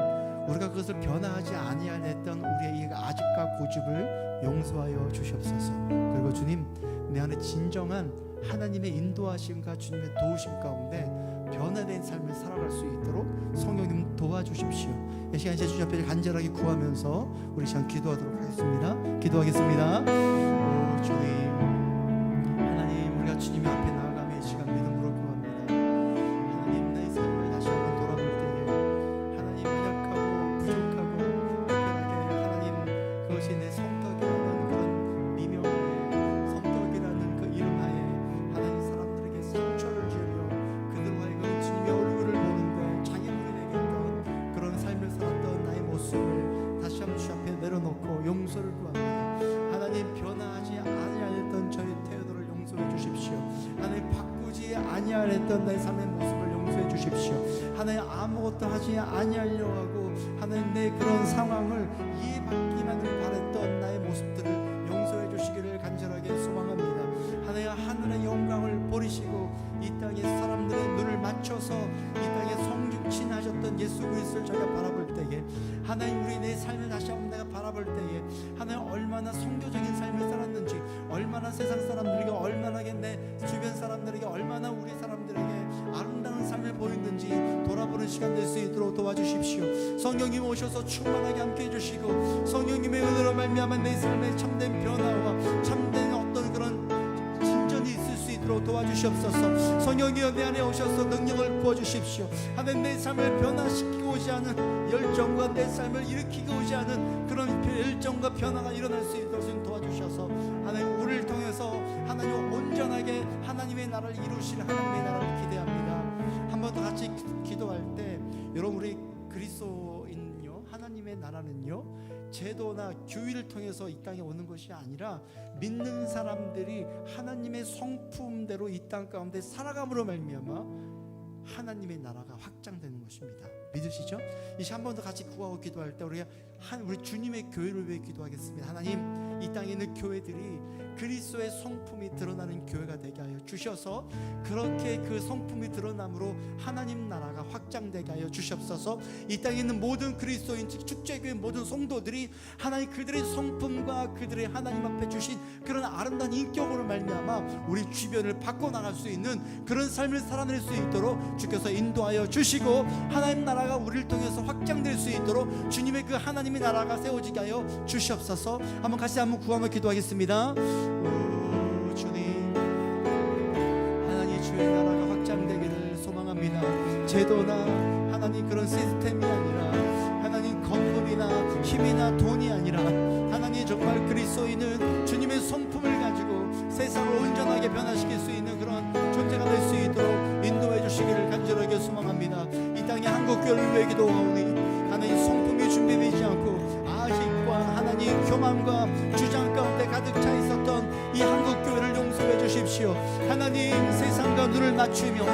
우리가 그것을 변화하지 아니하려 했던 우리의 이 아집과 고집을 용서하여 주시옵소서. 그리고 주님, 내 안에 진정한 하나님의 인도하심과 주님의 도우심 가운데 변화된 삶을 살아갈 수 있도록 성령님 도와주십시오. 이 시간 제 주 앞에 간절하게 구하면서 우리 시간 기도하도록 하겠습니다. 기도하겠습니다. 오, 주님, 하나님, 우리가 주님 앞에 나아가며 이 시간 믿음으로 구합니다. 하나님, 내 삶을 다시 한번 돌아볼 때에 하나님, 연약하고 부족하고 특별하게 하나님, 그것이 내 성격이라는 그런 미명하에, 성격이라는 그 이름하에 하나님 사람 아니하였던 내 삶의 모습을 용서해 주십시오. 하나님 아무것도 하지 아니하려고 하고 하나님 내 그런 상황을 이해받기만을 바랬던 나의 모습들을 용서해 주시기를 간절하게 소망합니다. 하나님 하늘의 영광을 버리시고 이 땅에 사람들의 눈을 맞춰서 이 땅에 성육신하셨던 예수 그리스도를 저희가 바라볼 때에 하나님 우리 내 삶을 다시 한번 내가 바라볼 때에 하나님 얼마나 성교적인 삶을 살았는지, 얼마나 세상 사람들에게, 얼마나 내 주변 사람들에게, 얼마나 우리 사람들에게 아름다운 삶을 보였는지 돌아보는 시간 될 수 있도록 도와주십시오. 성령님 오셔서 충만하게 함께해 주시고 성령님의 은혜로 말미암아 내 삶의 참된 변화와 참된 어떤 그런 진전이 있을 수 있도록 도와주시옵소서. 성령님 내 안에 오셔서 능력을 부어주십시오. 하나님 내 삶을 변화시키고 오지 않은 열정과 내 삶을 일으키고 오지 않은 그런 열정과 변화가 일어날 수 있도록 좀 도와주셔서 하나님 우리를 통해서 하나님 온전하게 하나님의 나라를 이루실 하나님의 나라를 기대합니다. 한 번 더 같이 기도할 때 여러분 우리 그리스도인요 하나님의 나라는요 제도나 규율을 통해서 이 땅에 오는 것이 아니라 믿는 사람들이 하나님의 성품대로 이 땅 가운데 살아감으로 말미암아 하나님의 나라가 확장되는 것입니다. 믿으시죠? 이제 한 번 더 같이 구하고 기도할 때 우리 주님의 교회를 위해 기도하겠습니다. 하나님 이 땅에 있는 교회들이 그리스도의 성품이 드러나는 교회가 되게 하여 주셔서 그렇게 그 성품이 드러남으로 하나님 나라가 확장되게 하여 주시옵소서. 이 땅에 있는 모든 그리스도인 즉 축제교회 모든 성도들이 하나님 그들의 성품과 그들의 하나님 앞에 주신 그런 아름다운 인격으로 말미암아 우리 주변을 바꿔나갈 수 있는 그런 삶을 살아낼 수 있도록 주께서 인도하여 주시고 하나님 나라가 우리를 통해서 확장될 수 있도록 주님의 그 하나님의 나라가 세워지게 하여 주시옵소서. 한번 같이 한번 구하며 기도하겠습니다. 주님 하나님 주의 나라가 확장되기를 소망합니다. 제도나 하나님 그런 시스템이 아니라 하나님 건물이나 힘이나 돈이 아니라 하나님 정말 그리스도인은 주님의 성품을 가지고 세상을 온전하게 변화시킬 수 있는 그런 존재가 될 수 있도록 인도해 주시기를 간절하게 소망합니다. 이 땅의 한국교회를 위해 기도하오니 하나님 성품이 준비되지 않고 아식과 하나님 교만과 주장 가운데 가득 차 있었던 이 한국교회를 용서해 주십시오. 하나님 세상과 눈을 맞추며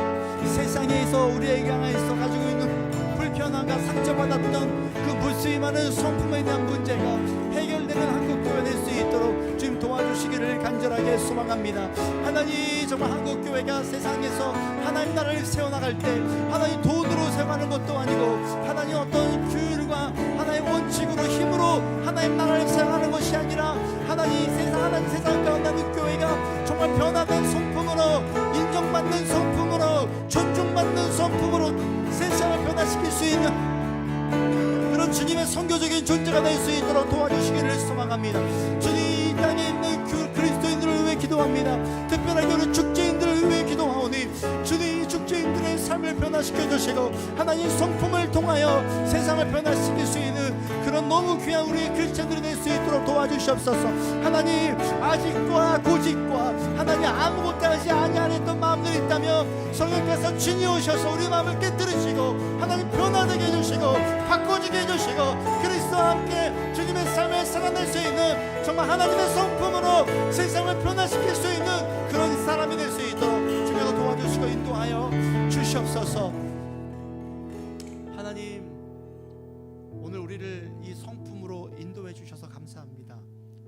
세상에서 우리에게 향해서 가지고 있는 불편함과 상처받았던 그 무수히 많은 성품에 대한 문제가 해결되는 한국교회 될 수 있도록 주님 도와주시기를 간절하게 소망합니다. 하나님 정말 한국교회가 세상에서 하나님 나라를 세워나갈 때 하나님 돈으로 세워가는 것도 아니고 하나님 어떤 규율과 하나님 원칙으로 힘으로 하나님 나라를 세워가는 것이 아니라 하나님 세상 가운데 있는 교회가 정말 변화된 성품으로 인정받는 성품으로 존중받는 성품으로 세상을 변화시킬 수 있는 그런 주님의 선교적인 존재가 될 수 있도록 도와주시기를 소망합니다. 주님 이 땅에 있는 그리스도인들을 위해 기도합니다. 특별하게 우리 축제인들을 위해 기도하오니 주님 이 축제인들의 삶을 변화시켜 주시고 하나님 성품을 통하여 세상을 변화시킬 수 있는 그런 너무 귀한 우리 크리스천들이 될 수 있도록 도와주시옵소서. 하나님 아직과 고집과 하나님 아무것도 하지 아니하였던 마음들이 있다면 성령께서 친히 오셔서 우리 마음을 깨뜨리시고 하나님 변화되게 해주시고 바꿔지게 해주시고 그리스도와 함께 주님의 삶을 살아낼 수 있는 정말 하나님의 성품으로 세상을 변화시킬 수 있는 그런 사람이 될 수 있도록 주께서 도와주시고 인도하여 주시옵소서. 하나님 오늘 우리를 이 성품으로 인도해 주셔서 감사합니다.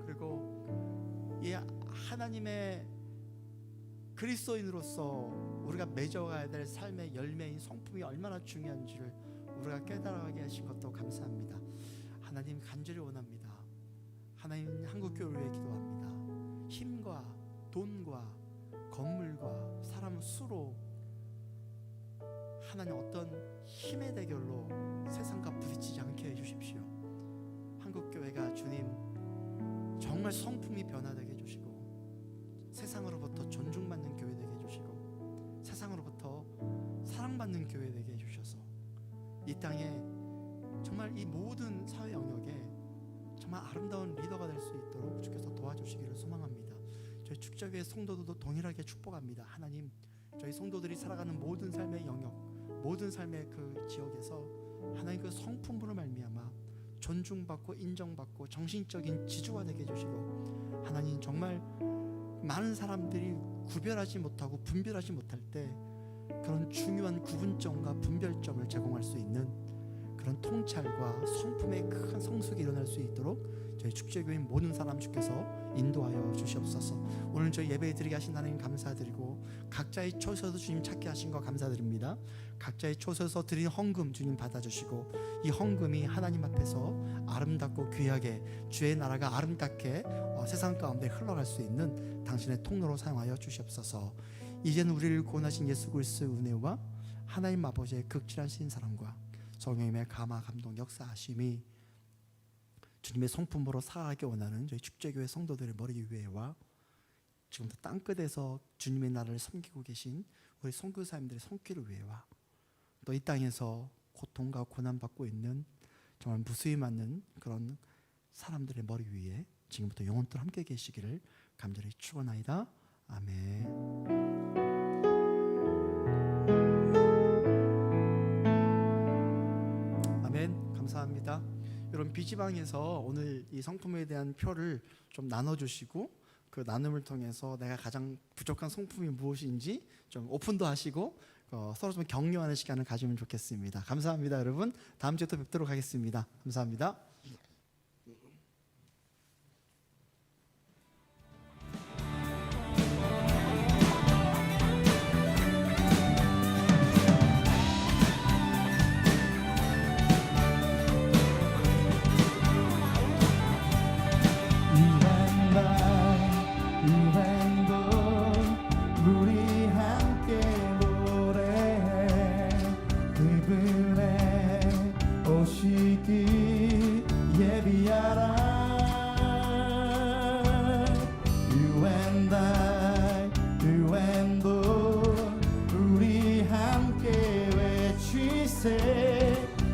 그리고 이 하나님의 그리스도인으로서 우리가 맺어가야 될 삶의 열매인 성품이 얼마나 중요한지를 우리가 깨달아가게 하신 것도 감사합니다. 하나님 간절히 원합니다. 하나님 한국교회를 위해 기도합니다. 힘과 돈과 건물과 사람 수로 하나님 어떤 힘의 대결로 세상과 부딪히지 않게 해주십시오. 한국교회가 주님 정말 성품이 변화되게 해주시고 세상으로부터 존중받는 교회 되게 해주시고 세상으로부터 사랑받는 교회 되게 해주셔서 이 땅에 정말 이 모든 사회 영역에 정말 아름다운 리더가 될 수 있도록 주께서 도와주시기를 소망합니다. 저희 축제교회 성도들도 동일하게 축복합니다. 하나님 저희 성도들이 살아가는 모든 삶의 영역 모든 삶의 그 지역에서 하나님 그 성품으로 말미암아 존중받고 인정받고 정신적인 지주가 되게 해주시고 하나님 정말 많은 사람들이 구별하지 못하고 분별하지 못할 때 그런 중요한 구분점과 분별점을 제공할 수 있는 그런 통찰과 성품의 큰 성숙이 일어날 수 있도록 저희 축제교회 모든 사람 주께서 인도하여 주시옵소서. 오늘 저희 예배 드리게 하신 하나님 감사드리고 각자의 초소에서 주님 찾게 하신 거 감사드립니다. 각자의 초소에서 드린 헌금 주님 받아주시고 이 헌금이 하나님 앞에서 아름답고 귀하게 주의 나라가 아름답게 세상 가운데 흘러갈 수 있는 당신의 통로로 사용하여 주시옵소서. 이제는 우리를 구원하신 예수 그리스도의 은혜와 하나님 아버지의 극진하신 사랑과 성령님의 감화 감동 역사하심이 주님의 성품으로 살아가기 원하는 저희 축제교회 성도들의 머리 위에와 지금도 땅끝에서 주님의 나라를 섬기고 계신 우리 선교사님들의 손길을 위에와 또 이 땅에서 고통과 고난받고 있는 정말 무수히 많은 그런 사람들의 머리 위에 지금부터 영원토록 함께 계시기를 간절히 축원하이다. 아멘. 아멘. 감사합니다. 여러분 비지방에서 오늘 이 성품에 대한 표를 좀 나눠주시고 그 나눔을 통해서 내가 가장 부족한 성품이 무엇인지 좀 오픈도 하시고 서로 좀 격려하는 시간을 가지면 좋겠습니다. 감사합니다, 여러분. 다음 주에 또 뵙도록 하겠습니다. 감사합니다.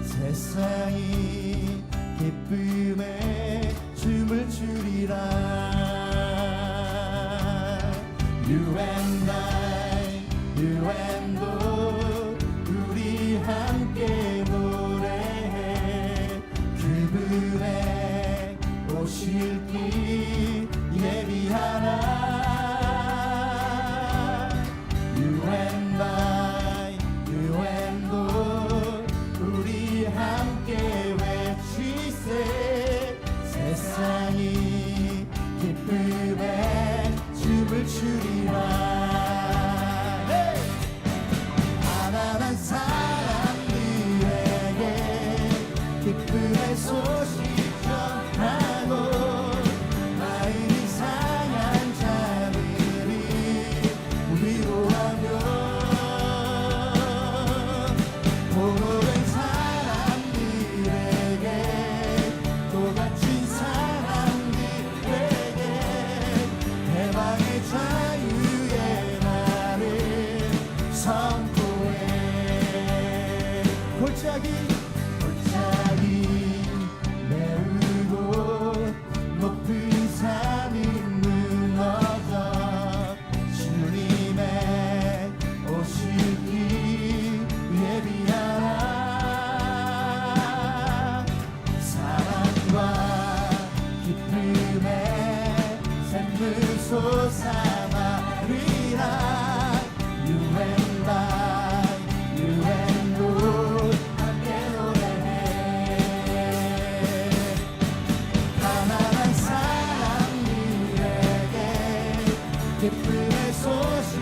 세상이 기쁨에 춤을 추리라. You and I, you and I, 우리 함께 노래해. 그분의 오실 길 예비하라. You and I, you and I, 우리 함께 외치세. 세상이 기쁨에 춤을 추리라. 가난한 사람들에게 기쁨의 소식 전하고 마음이 상한 자들이 위로하며 포로된 사람들에게 또 갇힌 사람들에게 해방의 자유의 날을 선포해. 골짜기 메우고 높은 산이 무너져 주님의 오실 길 예비하라. 사랑과 기쁨의 샘물 솟아나리라. You and I, you and I, 함께 노래해. 가난한 사람들에게 기쁨의 소식